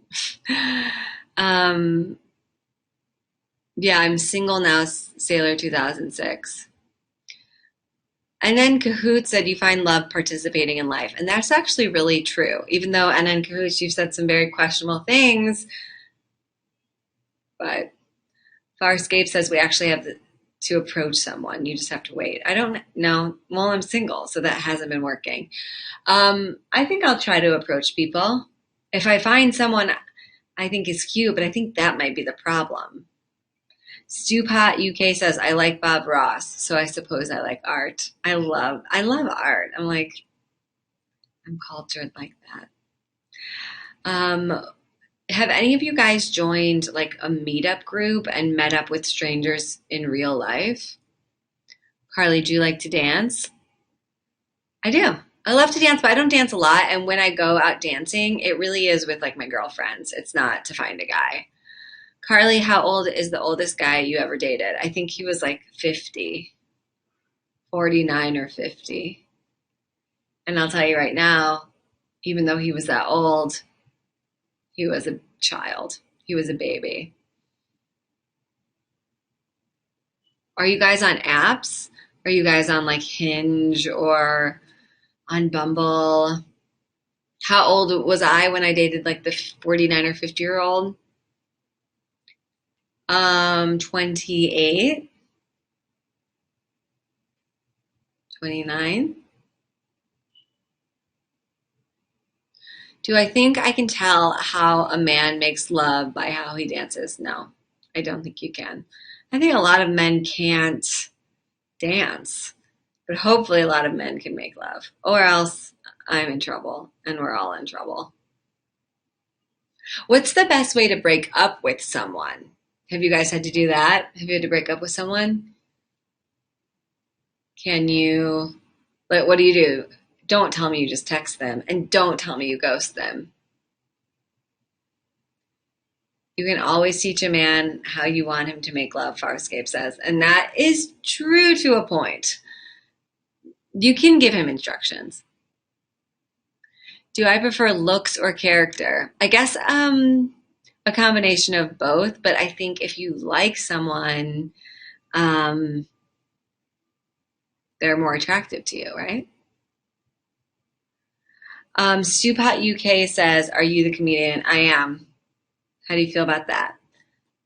Yeah, I'm single now, Sailor 2006. And then Kahoot said you find love participating in life. And that's actually really true. Even though, and then Kahoot, you've said some very questionable things. But Farscape says we actually have to approach someone. You just have to wait. I don't know. Well, I'm single, so that hasn't been working. I think I'll try to approach people. If I find someone I think is cute, but I think that might be the problem. Stewpot UK says, I like Bob Ross, so I suppose I like art. I love art. I'm cultured like that. Um, have any of you guys joined like a meetup group and met up with strangers in real life? Carly, do you like to dance? I do. I love to dance, but I don't dance a lot. And when I go out dancing, it really is with like my girlfriends. It's not to find a guy. Carly, how old is the oldest guy you ever dated? I think he was like 50, 49 or 50. And I'll tell you right now, even though he was that old, he was a child. He was a baby. Are you guys on apps? Are you guys on like Hinge or on Bumble? How old was I when I dated like the 49 or 50-year-old? 28, 29. Do I think I can tell how a man makes love by how he dances? No, I don't think you can. I think a lot of men can't dance, but hopefully a lot of men can make love, or else I'm in trouble and we're all in trouble. What's the best way to break up with someone? Have you guys had to do that? Have you had to break up with someone? Can you, like, what do you do? Don't tell me you just text them, and don't tell me you ghost them. You can always teach a man how you want him to make love, Farscape says. And that is true to a point. You can give him instructions. Do I prefer looks or character? I guess a combination of both, but I think if you like someone, um, they're more attractive to you, right? Stewpot UK says, are you the comedian? I am. How do you feel about that?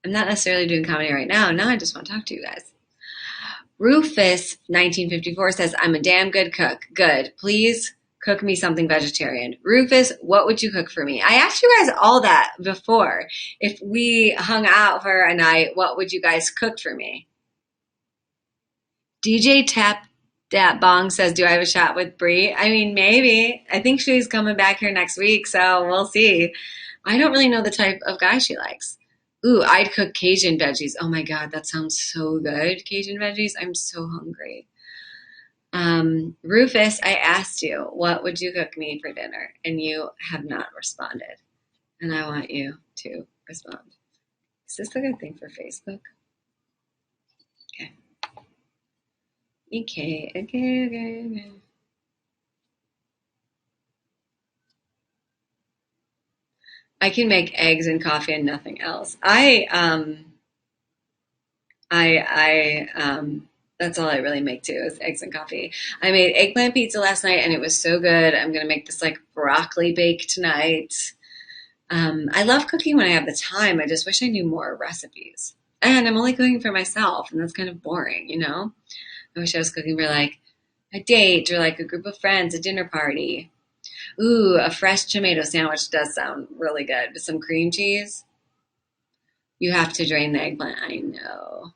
I'm not necessarily doing comedy right now. Now I just want to talk to you guys. Rufus 1954 says, I'm a damn good cook. Good. Please cook me something vegetarian. Rufus, what would you cook for me? I asked you guys all that before. If we hung out for a night, what would you guys cook for me? DJ Tap Dat Bong says, do I have a shot with Brie? I mean, maybe. I think she's coming back here next week, so we'll see. I don't really know the type of guy she likes. Ooh, I'd cook Cajun veggies. Oh my God, that sounds so good. Cajun veggies. I'm so hungry. Rufus, I asked you, what would you cook me for dinner? And you have not responded. And I want you to respond. Is this a good thing for Facebook? Okay. Okay. I can make eggs and coffee and nothing else. That's all I really make too is eggs and coffee. I made eggplant pizza last night and it was so good. I'm gonna make this like broccoli bake tonight. I love cooking when I have the time. I just wish I knew more recipes. And I'm only cooking for myself, and that's kind of boring, you know? I wish I was cooking for like a date or like a group of friends, a dinner party. Ooh, a fresh tomato sandwich does sound really good with some cream cheese. You have to drain the eggplant. I know.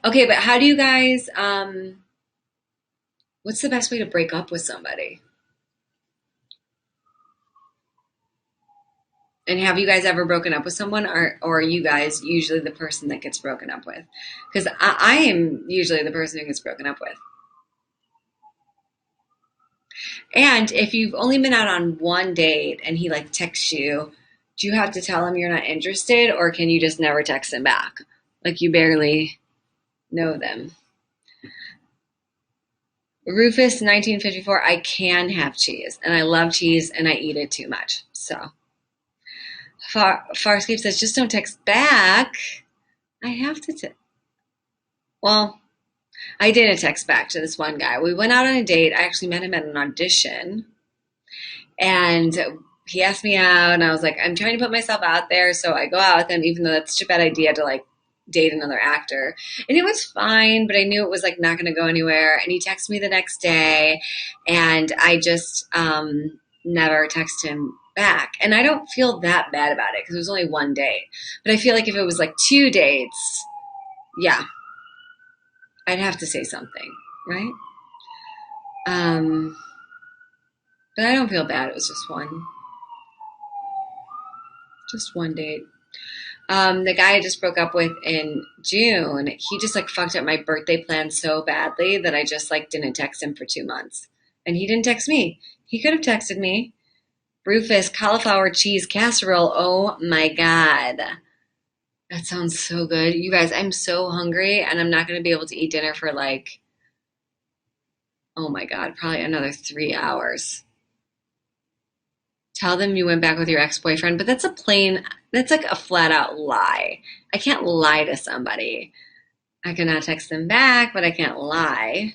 Okay, but how do you guys, what's the best way to break up with somebody? And have you guys ever broken up with someone, or are you guys usually the person that gets broken up with? Because I am usually the person who gets broken up with. And if you've only been out on one date and he like texts you, do you have to tell him you're not interested, or can you just never text him back? Like you barely know them. Rufus 1954, I can have cheese, and I love cheese, and I eat it too much. So Farscape says, just don't text back. I have to. Well, I did a text back to this one guy. We went out on a date. I actually met him at an audition, and he asked me out, and I was like, I'm trying to put myself out there, so I go out with him, even though that's such a bad idea to like date another actor. And it was fine, but I knew it was like not going to go anywhere. And he texted me the next day, and I just never texted him back. And I don't feel that bad about it because it was only one date. But I feel like if it was like 2 dates, yeah, I'd have to say something, right? But I don't feel bad. It was just one. Just one date. The guy I just broke up with in June, he just like fucked up my birthday plan so badly that I just like didn't text him for 2 months. And he didn't text me. He could have texted me. Rufus, cauliflower cheese casserole. Oh my God. That sounds so good. You guys, I'm so hungry and I'm not going to be able to eat dinner for like, oh my God, probably another 3 hours. Tell them you went back with your ex-boyfriend, but that's like a flat out lie. I can't lie to somebody. I cannot text them back, but I can't lie.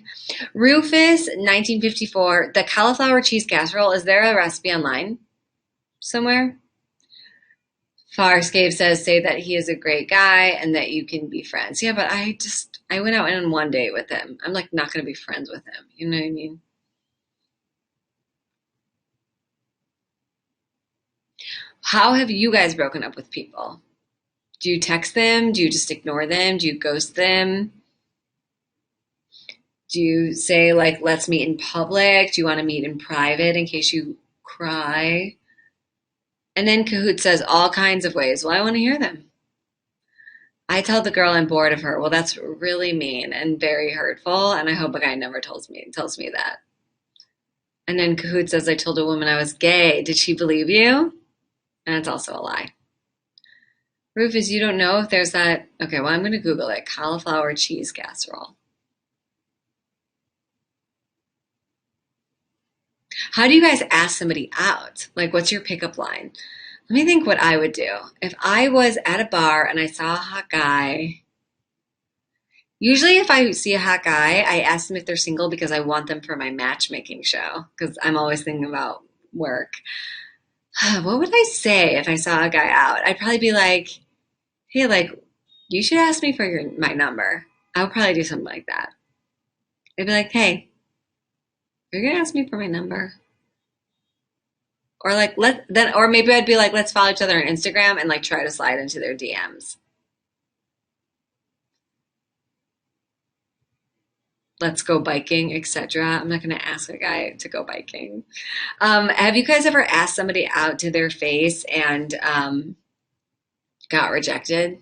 Rufus, 1954, the cauliflower cheese casserole. Is there a recipe online somewhere? Farscape says, say that he is a great guy and that you can be friends. Yeah, but I went out on one date with him. I'm like not going to be friends with him. You know what I mean? How have you guys broken up with people? Do you text them? Do you just ignore them? Do you ghost them? Do you say, like, let's meet in public? Do you want to meet in private in case you cry? And then Kahoot says all kinds of ways. Well, I want to hear them. I tell the girl I'm bored of her. Well, that's really mean and very hurtful, and I hope a guy never tells me that. And then Kahoot says, I told a woman I was gay. Did she believe you? And it's also a lie. Rufus, you don't know if there's that. Okay, well, I'm going to Google it. Cauliflower cheese casserole. How do you guys ask somebody out? Like, what's your pickup line? Let me think what I would do. If I was at a bar and I saw a hot guy, usually if I see a hot guy, I ask them if they're single because I want them for my matchmaking show because I'm always thinking about work. What would I say if I saw a guy out? I'd probably be like, hey, like, you should ask me for my number. I would probably do something like that. I'd be like, hey, you're gonna ask me for my number? Or like or maybe I'd be like, let's follow each other on Instagram and like try to slide into their DMs. Let's go biking, etc. I'm not gonna ask a guy to go biking. Have you guys ever asked somebody out to their face and got rejected?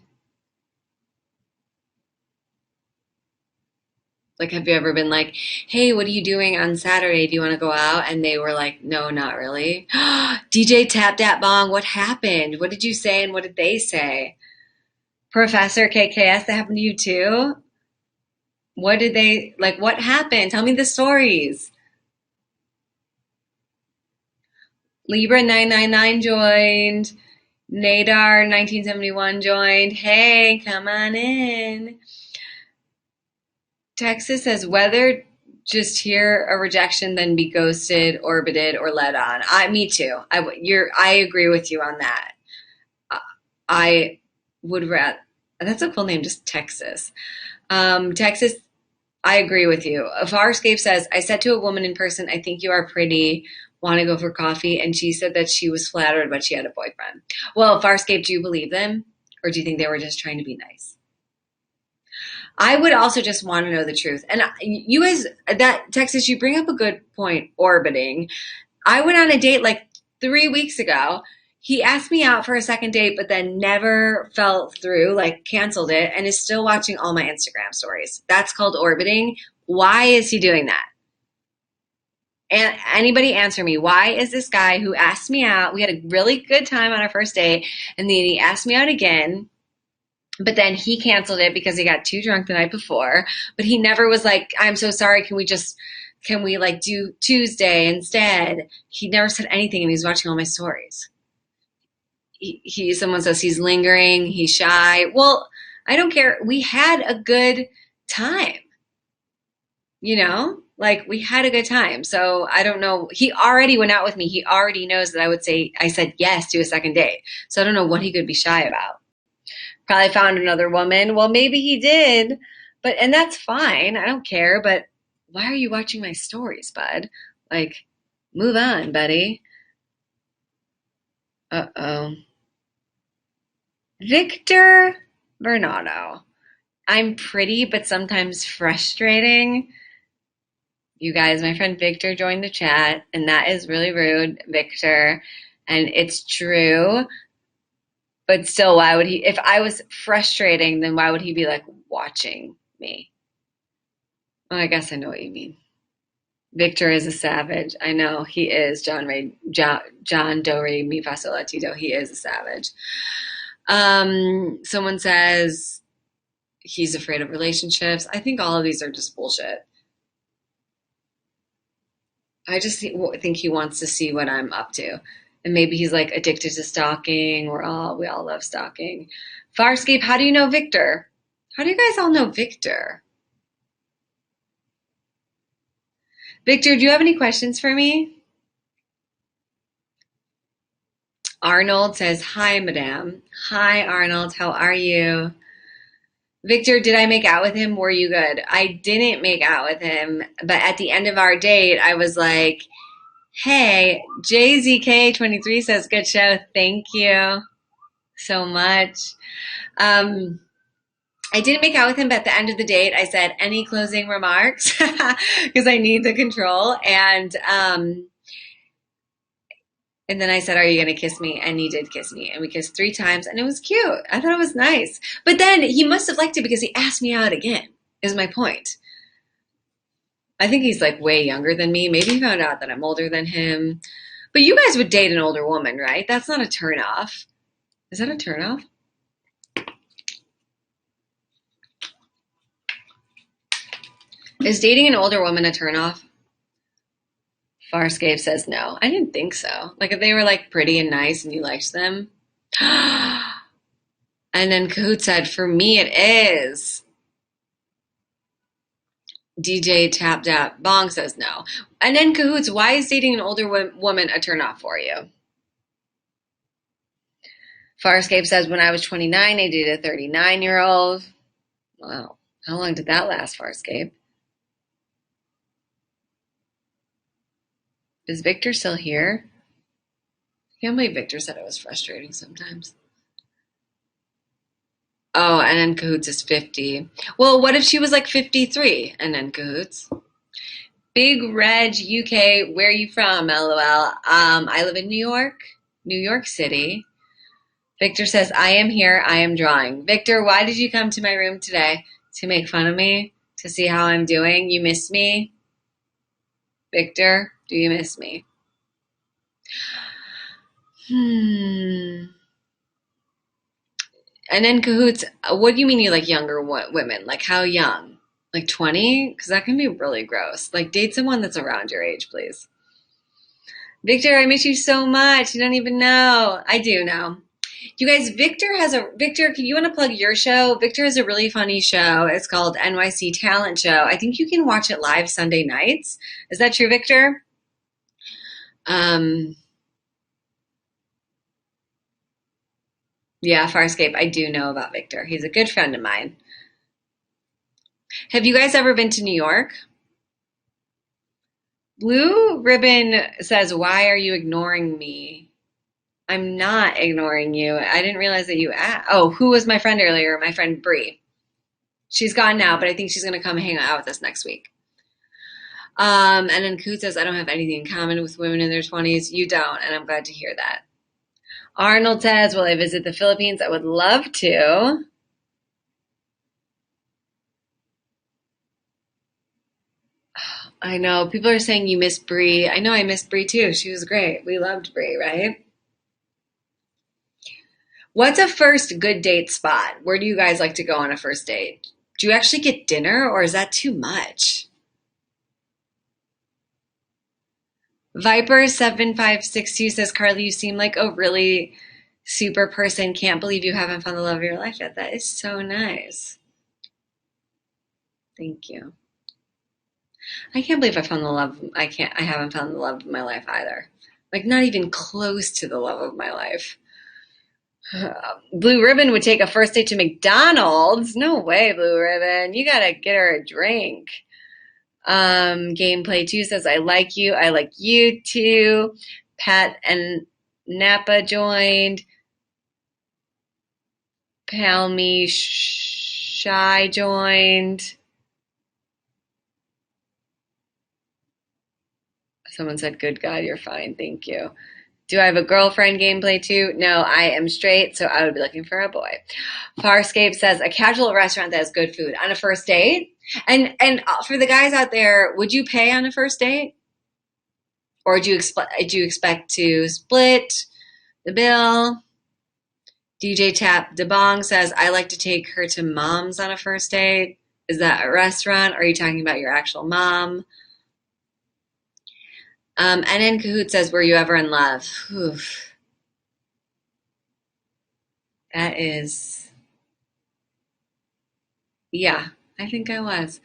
Like, have you ever been like, hey, what are you doing on Saturday? Do you want to go out? And they were like, no, not really. DJ Tap Dat Bong, what happened? What did you say and what did they say? Professor KKS, that happened to you too? What did they, like, what happened? Tell me the stories. Libra 999 joined. Nadar 1971 joined. Hey, come on in. Texas says, whether just hear a rejection, then be ghosted, orbited, or led on. Me too. I agree with you on that. I would rather. That's a cool name, just Texas. Texas, I agree with you. Farscape says, I said to a woman in person, I think you are pretty. Want to go for coffee? And she said that she was flattered, but she had a boyfriend. Well, Farscape, do you believe them, or do you think they were just trying to be nice? I would also just want to know the truth. And you guys, that Texas, you bring up a good point, orbiting. I went on a date like 3 weeks ago. He asked me out for a second date, but then never fell through, like canceled it, and is still watching all my Instagram stories. That's called orbiting. Why is he doing that? And anybody answer me, why is this guy who asked me out, we had a really good time on our first date, and then he asked me out again, but then he canceled it because he got too drunk the night before. But he never was like, I'm so sorry. Can we like do Tuesday instead? He never said anything and he's watching all my stories. Someone says he's lingering. He's shy. Well, I don't care. We had a good time, like we had a good time. So I don't know. He already went out with me. He already knows that I said yes to a second date. So I don't know what he could be shy about. Probably found another woman. Well, maybe he did, and that's fine. I don't care, but why are you watching my stories, bud? Like, move on, buddy. Uh-oh. Victor Bernardo. I'm pretty, but sometimes frustrating. You guys, my friend Victor joined the chat, and that is really rude, Victor. And it's true. But still, why would he, if I was frustrating, then why would he be like watching me? Well, I guess I know what you mean. Victor is a savage. I know he is. John Doe Re Mi Fa Sol La Ti Do. He is a savage. Someone says he's afraid of relationships. I think all of these are just bullshit. I just think he wants to see what I'm up to. And maybe he's like addicted to stalking. We all love stalking. Farscape, how do you know Victor? How do you guys all know Victor? Victor, do you have any questions for me? Arnold says, hi, madame. Hi, Arnold. How are you? Victor, did I make out with him? Were you good? I didn't make out with him, but at the end of our date, I was like, hey, JZK23 says, good show. Thank you so much. I didn't make out with him, but at the end of the date, I said, any closing remarks? Because I need the control. And then I said, are you going to kiss me? And he did kiss me. And we kissed 3 times, and it was cute. I thought it was nice. But then he must have liked it because he asked me out again, is my point. I think he's like way younger than me. Maybe he found out that I'm older than him. But you guys would date an older woman, right? That's not a turnoff. Is that a turnoff? Is dating an older woman a turnoff? Farscape says no. I didn't think so. Like if they were like pretty and nice and you liked them. And then Kahoot said, for me it is. DJ Tap Tap Bong says no. And then Cahoots, why is dating an older woman a turnoff for you? Farscape says, when I was 29, I dated a 39-year-old. Wow. How long did that last, Farscape? Is Victor still here? I can't believe Victor said it was frustrating sometimes. Oh, and then Cahoots is 50. Well, what if she was like 53? And then Cahoots. Big Reg UK, where are you from? LOL. I live in New York City. Victor says, I am here. I am drawing. Victor, why did you come to my room today? To make fun of me? To see how I'm doing? You miss me? Victor, do you miss me? And then Cahoots, what do you mean you like younger women? Like how young? Like 20? Because that can be really gross. Like date someone that's around your age, please. Victor, I miss you so much. You don't even know. I do know. You guys, Victor, can you want to plug your show? Victor has a really funny show. It's called NYC Talent Show. I think you can watch it live Sunday nights. Is that true, Victor? Yeah, Farscape, I do know about Victor. He's a good friend of mine. Have you guys ever been to New York? Blue Ribbon says, why are you ignoring me? I'm not ignoring you. I didn't realize that you asked. Oh, who was my friend earlier? My friend Bree. She's gone now, but I think she's going to come hang out with us next week. And then Coot says, I don't have anything in common with women in their 20s. You don't, and I'm glad to hear that. Arnold says, will I visit the Philippines? I would love to. I know. People are saying you miss Bree. I know I missed Bree too. She was great. We loved Bree, right? What's a first good date spot? Where do you guys like to go on a first date? Do you actually get dinner or is that too much? Viper7562 says, Carly, you seem like a really super person. Can't believe you haven't found the love of your life yet. That is so nice. Thank you. I can't believe I found the love. I haven't found the love of my life either. Like not even close to the love of my life. Blue Ribbon would take a first date to McDonald's. No way, Blue Ribbon. You gotta get her a drink. Gameplay 2 says, I like you. I like you too. Pat and Napa joined. Palmy Shy joined. Someone said, good God, you're fine. Thank you. Do I have a girlfriend gameplay too? No, I am straight, so I would be looking for a boy. Farscape says a casual restaurant that has good food on a first date. And for the guys out there, would you pay on a first date? Or do you expect to split the bill? DJ Tap DeBong says, I like to take her to mom's on a first date. Is that a restaurant? Or are you talking about your actual mom? NN Kahoot says, were you ever in love? Oof. That is, yeah, I think I was.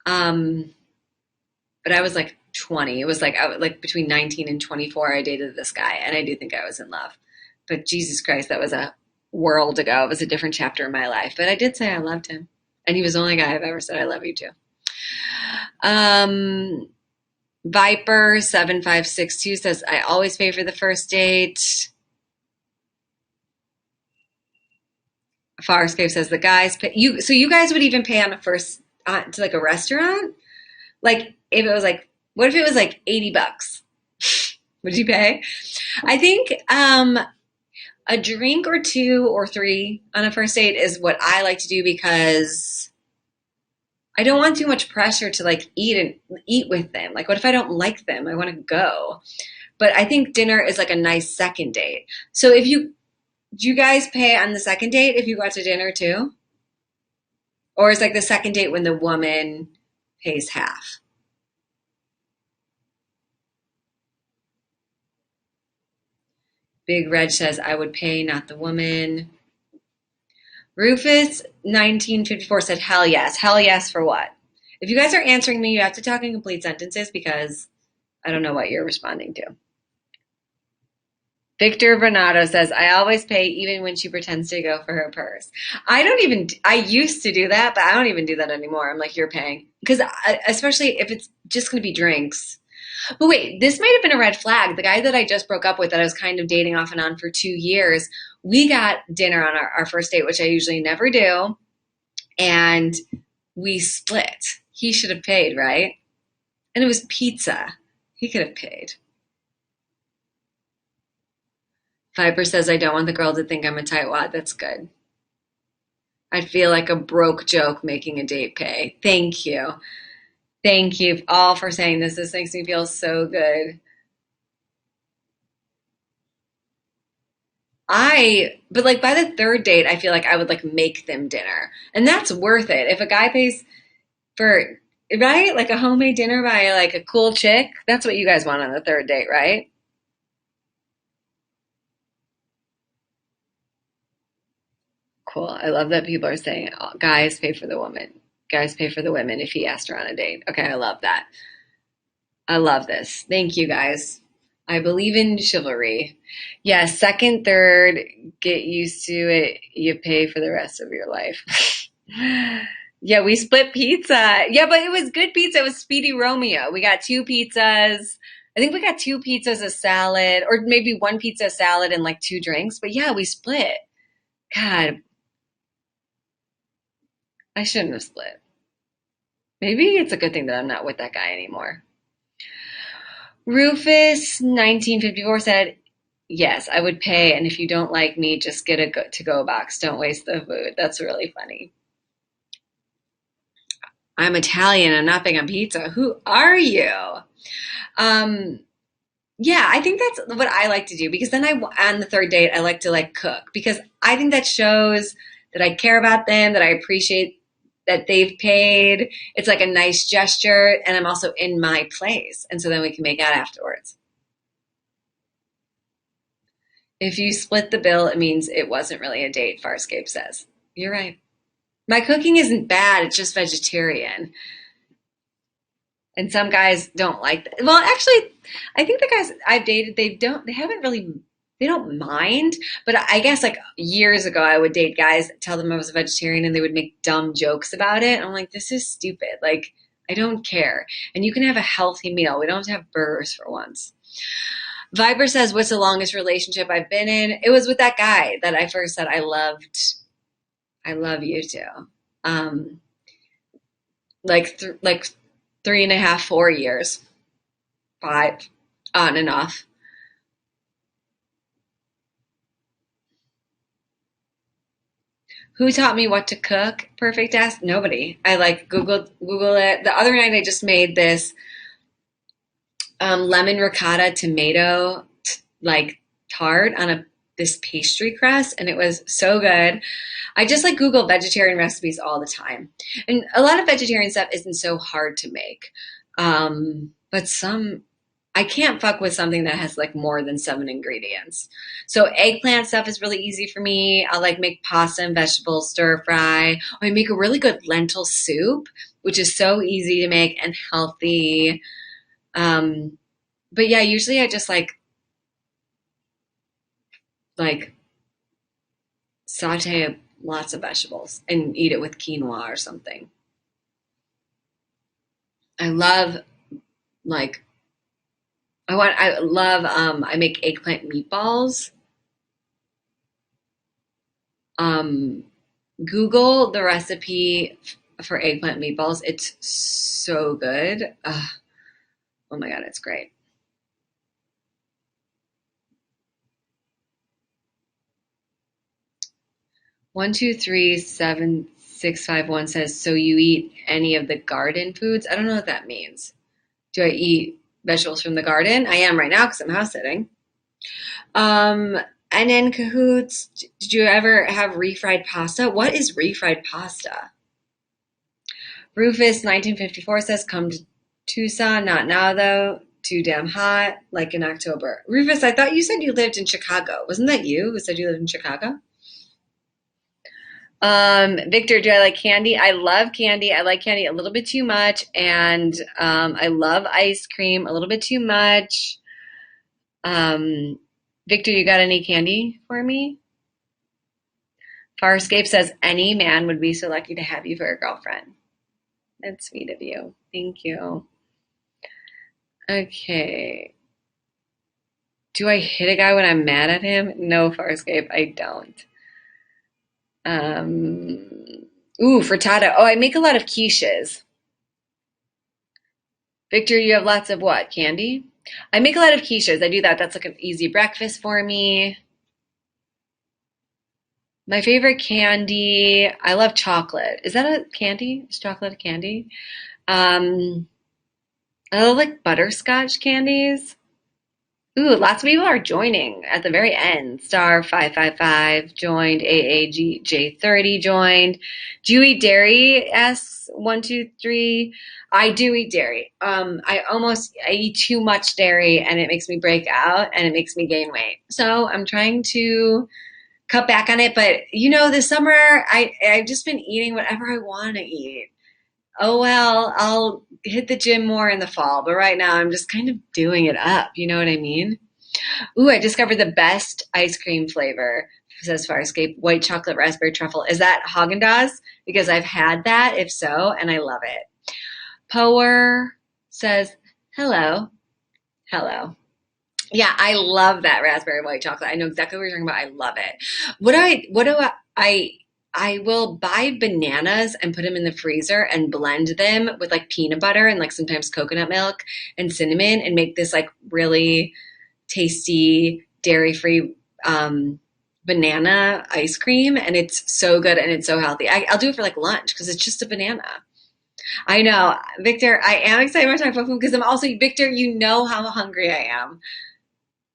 But I was like 20. It was like like between 19 and 24. I dated this guy, and I do think I was in love. But Jesus Christ, that was a world ago. It was a different chapter in my life. But I did say I loved him, and he was the only guy I've ever said I love you to. Viper 7562 says I always pay for the first date. Farscape says the guys pay you. So you guys would even pay on a first to like a restaurant? Like if it was like, what if it was like $80? Would you pay? I think a drink or 2 or 3 on a first date is what I like to do because I don't want too much pressure to like eat with them. Like what if I don't like them? I want to go. But I think dinner is like a nice second date. So do you guys pay on the second date if you go out to dinner too? Or is like the second date when the woman pays half? Big Red says, I would pay, not the woman. Rufus 1954 said, hell yes. Hell yes for what? If you guys are answering me, you have to talk in complete sentences because I don't know what you're responding to. Victor Bernardo says, I always pay even when she pretends to go for her purse. I used to do that, but I don't even do that anymore. I'm like, you're paying. Because especially if it's just going to be drinks. But wait, this might have been a red flag. The guy that I just broke up with that I was kind of dating off and on for 2 years, we got dinner on our first date, which I usually never do. And we split. He should have paid, right? And it was pizza. He could have paid. Viper says, I don't want the girl to think I'm a tightwad. That's good. I'd feel like a broke joke making a date pay. Thank you. Thank you all for saying this. This makes me feel so good. But like by the third date, I feel like I would like make them dinner. And that's worth it. If a guy pays for, right? Like a homemade dinner by like a cool chick, that's what you guys want on the third date, right? Cool. I love that people are saying, oh, guys pay for the woman. Guys pay for the women if he asked her on a date. Okay, I love that. I love this. Thank you, guys. I believe in chivalry. Yeah, second, third, get used to it. You pay for the rest of your life. Yeah, we split pizza. Yeah, but it was good pizza. It was Speedy Romeo. We got 2 pizzas. I think we got 2 pizzas, a salad, or maybe 1 pizza, salad, and like 2 drinks. But yeah, we split. God, I shouldn't have split. Maybe it's a good thing that I'm not with that guy anymore. Rufus 1954 said, yes, I would pay. And if you don't like me, just get a to-go box. Don't waste the food. That's really funny. I'm Italian. I'm not big on pizza. Who are you? Yeah, I think that's what I like to do because then on the third date, I like to like cook because I think that shows that I care about them, that I appreciate that they've paid. It's like a nice gesture and I'm also in my place. And so then we can make out afterwards. If you split the bill, it means it wasn't really a date, Farscape says. You're right. My cooking isn't bad. It's just vegetarian. And some guys don't like that. Well, actually, I think the guys I've dated, they don't mind. But I guess like years ago, I would date guys, tell them I was a vegetarian, and they would make dumb jokes about it. And I'm like, this is stupid. Like, I don't care. And you can have a healthy meal. We don't have to have burgers for once. Viber says, what's the longest relationship I've been in? It was with that guy that I first said I loved. I love you too. Like 3.5, 4 years, 5, on and off. Who taught me what to cook? Perfect ask. Nobody. I like Google it. The other night I just made this lemon ricotta tomato like tart on this pastry crust, and it was so good. I just like Google vegetarian recipes all the time, and a lot of vegetarian stuff isn't so hard to make. But some I can't fuck with something that has like more than 7 ingredients. So eggplant stuff is really easy for me. I'll like make pasta and vegetables stir fry. I make a really good lentil soup, which is so easy to make and healthy. But yeah, usually I just like saute lots of vegetables and eat it with quinoa or something. I love like I make eggplant meatballs. Google the recipe for eggplant meatballs. It's so good. Oh my God, it's great. 123761 says, so you eat any of the garden foods? I don't know what that means. Do I eat vegetables from the garden? I am right now because I'm house sitting. And then Cahoots, did you ever have refried pasta? What is refried pasta? Rufus 1954 says, come to Tucson, not now though. Too damn hot, like in October. Rufus, I thought you said you lived in Chicago. Wasn't that you who said you lived in Chicago? Victor, do I like candy? I love candy. I like candy a little bit too much, and I love ice cream a little bit too much. Victor, you got any candy for me? Farscape says any man would be so lucky to have you for a girlfriend. That's sweet of you. Thank you. Okay. Do I hit a guy when I'm mad at him? No, Farscape, I don't. Frittata. Oh, I make a lot of quiches. Victor, you have lots of what? Candy? I make a lot of quiches. I do that. That's like an easy breakfast for me. My favorite candy, I love chocolate. Is that a candy? Is chocolate a candy? I love like butterscotch candies. Ooh, lots of people are joining at the very end. Star 555 joined. AAGJ30 joined. Do you eat dairy? S123. I do eat dairy. I eat too much dairy and it makes me break out and it makes me gain weight. So I'm trying to cut back on it. But this summer I've just been eating whatever I want to eat. Oh well, I'll hit the gym more in the fall, but right now I'm just kind of doing it up. You know what I mean? Ooh, I discovered the best ice cream flavor, says Farscape, white chocolate raspberry truffle. Is that Haagen-Dazs? Because I've had that, if so, and I love it. Power says, hello. Hello. Yeah, I love that raspberry white chocolate. I know exactly what you're talking about. I love it. I will buy bananas and put them in the freezer and blend them with like peanut butter and like sometimes coconut milk and cinnamon and make this like really tasty dairy-free banana ice cream. And it's so good and it's so healthy. I'll do it for like lunch because it's just a banana. I know, Victor, I am excited about talking about food because I'm also, Victor, you know how hungry I am.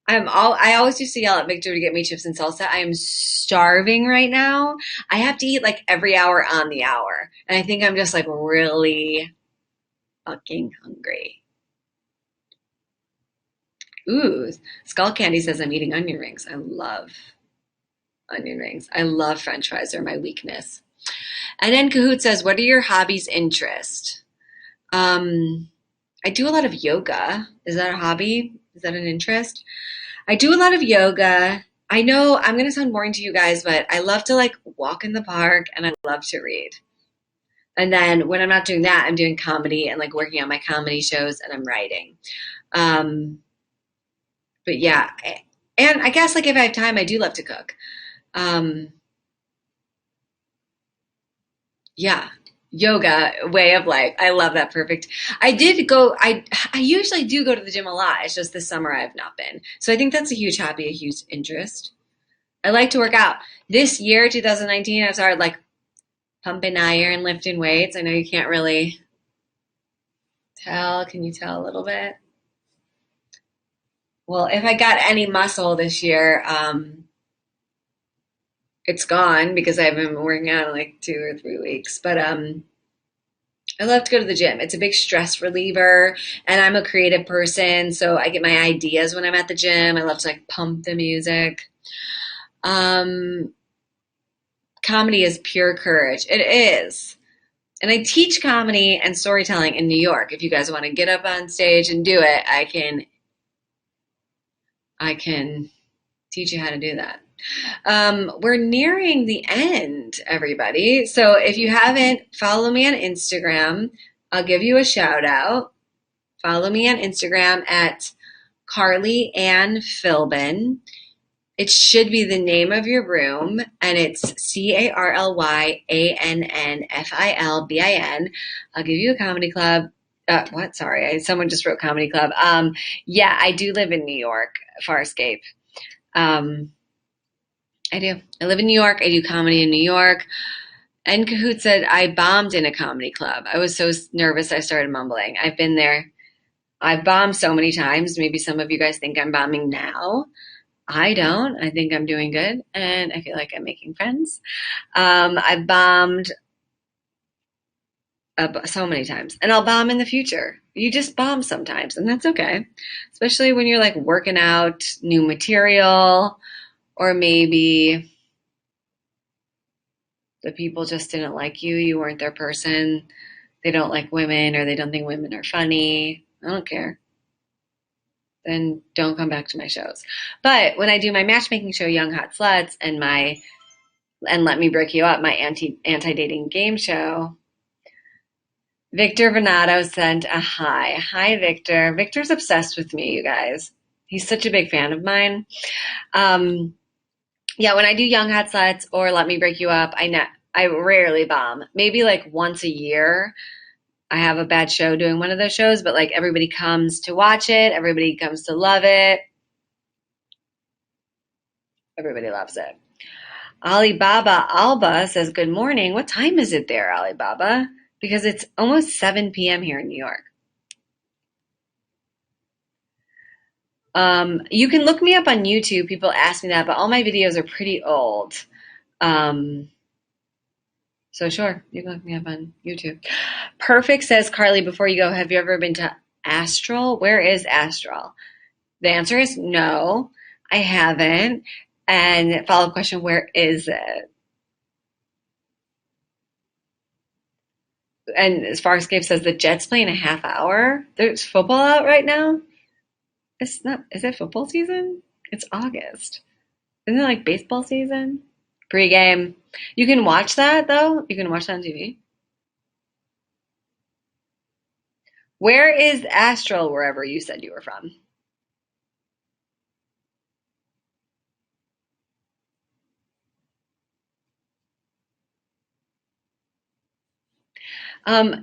I always used to yell at Victor to get me chips and salsa. I am starving right now. I have to eat like every hour on the hour. And I think I'm just like really fucking hungry. Ooh, Skull Candy says I'm eating onion rings. I love onion rings. I love French fries. They're my weakness. And then Kahoot says, what are your hobbies' interest? I do a lot of yoga. Is that a hobby? Is that an interest? I do a lot of yoga. I know I'm going to sound boring to you guys, but I love to like walk in the park and I love to read. And then when I'm not doing that, I'm doing comedy and like working on my comedy shows and I'm writing. But yeah, and I guess like if I have time, I do love to cook. Yeah. Yoga, way of life. I love that. Perfect. I usually do go to the gym a lot. It's just this summer I've not been. So I think that's a huge hobby, a huge interest. I like to work out. This year, 2019, I started like pumping iron, lifting weights. I know you can't really tell. Can you tell a little bit? Well, if I got any muscle this year, it's gone because I haven't been working out in like 2 or 3 weeks. But I love to go to the gym. It's a big stress reliever, and I'm a creative person, so I get my ideas when I'm at the gym. I love to like pump the music. Um, Comedy is pure courage. It is. And I teach comedy and storytelling in New York. If you guys want to get up on stage and do it, I can teach you how to do that. We're nearing the end, everybody. So if you haven't, follow me on Instagram. I'll give you a shout out. Follow me on Instagram at Carly Ann Filbin. It should be the name of your room, and it's CarlyAnnFilbin. I'll give you a comedy club. What? Sorry, someone just wrote comedy club. Yeah, I do live in New York, Farscape. I do. I live in New York. I do comedy in New York. And Kahoot said, I bombed in a comedy club. I was so nervous I started mumbling. I've been there. I've bombed so many times. Maybe some of you guys think I'm bombing now. I don't. I think I'm doing good, and I feel like I'm making friends. I've bombed so many times, and I'll bomb in the future. You just bomb sometimes, and that's okay, especially when you're like working out new material, or maybe the people just didn't like you. You weren't their person. They don't like women, or they don't think women are funny. I don't care. Then don't come back to my shows. But when I do my matchmaking show, Young Hot Sluts, and Let Me Break You Up, my anti-dating game show, Victor Venato sent a hi. Hi, Victor. Victor's obsessed with me, you guys. He's such a big fan of mine. Yeah, when I do Young Hot Sluts or Let Me Break You Up, I rarely bomb. Maybe like once a year. I have a bad show doing one of those shows, but like everybody comes to watch it. Everybody comes to love it. Everybody loves it. Alibaba Alba says, good morning. What time is it there, Alibaba? Because it's almost 7 p.m. here in New York. You can look me up on YouTube. People ask me that, but all my videos are pretty old. So sure, you can look me up on YouTube. Perfect says, Carly, before you go, have you ever been to Astral? Where is Astral? The answer is no, I haven't. And follow-up question, where is it? And as Farscape says, the Jets play in a half hour. There's football out right now. It's not, is it football season? It's August. Isn't it like baseball season? Pre-game. You can watch that though. You can watch that on TV. Where is Astral, wherever you said you were from?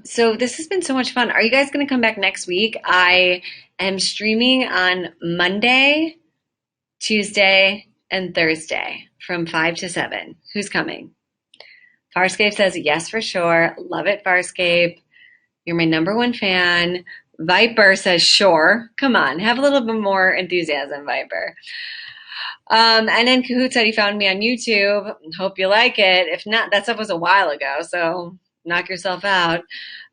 So this has been so much fun. Are you guys going to come back next week? I am streaming on Monday, Tuesday, and Thursday from 5 to 7. Who's coming? Farscape says yes for sure. Love it, Farscape. You're my number one fan. Viper says sure. Come on, have a little bit more enthusiasm, Viper. And then Kahoot said he found me on YouTube. Hope you like it. If not, that stuff was a while ago, so knock yourself out.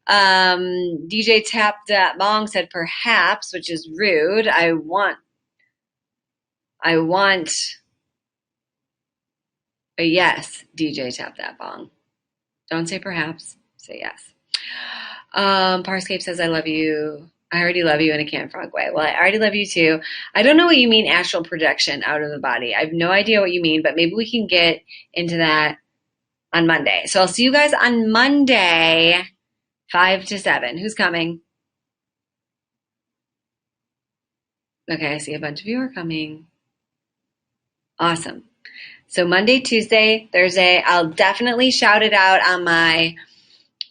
DJ Tap That Bong said perhaps, which is rude. I want a yes, DJ Tap That Bong. Don't say perhaps, say yes. Parscape says I love you. I already love you in a Can Frog way. Well, I already love you too. I don't know what you mean astral projection out of the body. I have no idea what you mean, but maybe we can get into that on Monday. So I'll see you guys on Monday, 5 to 7. Who's coming? Okay, I see a bunch of you are coming. Awesome. So Monday, Tuesday, Thursday, I'll definitely shout it out on my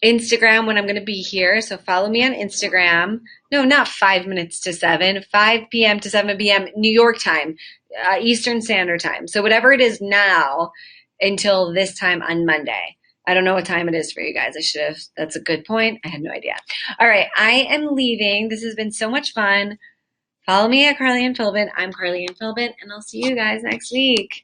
Instagram when I'm going to be here. So follow me on Instagram. No, not 5 minutes to 7, 5 p.m. to 7 p.m. New York time, Eastern Standard Time. So whatever it is now until this time on Monday. I don't know what time it is for you guys. That's a good point. I had no idea. All right. I am leaving. This has been so much fun. Follow me at Carly Ann Filbin. I'm Carly Ann Filbin, and I'll see you guys next week.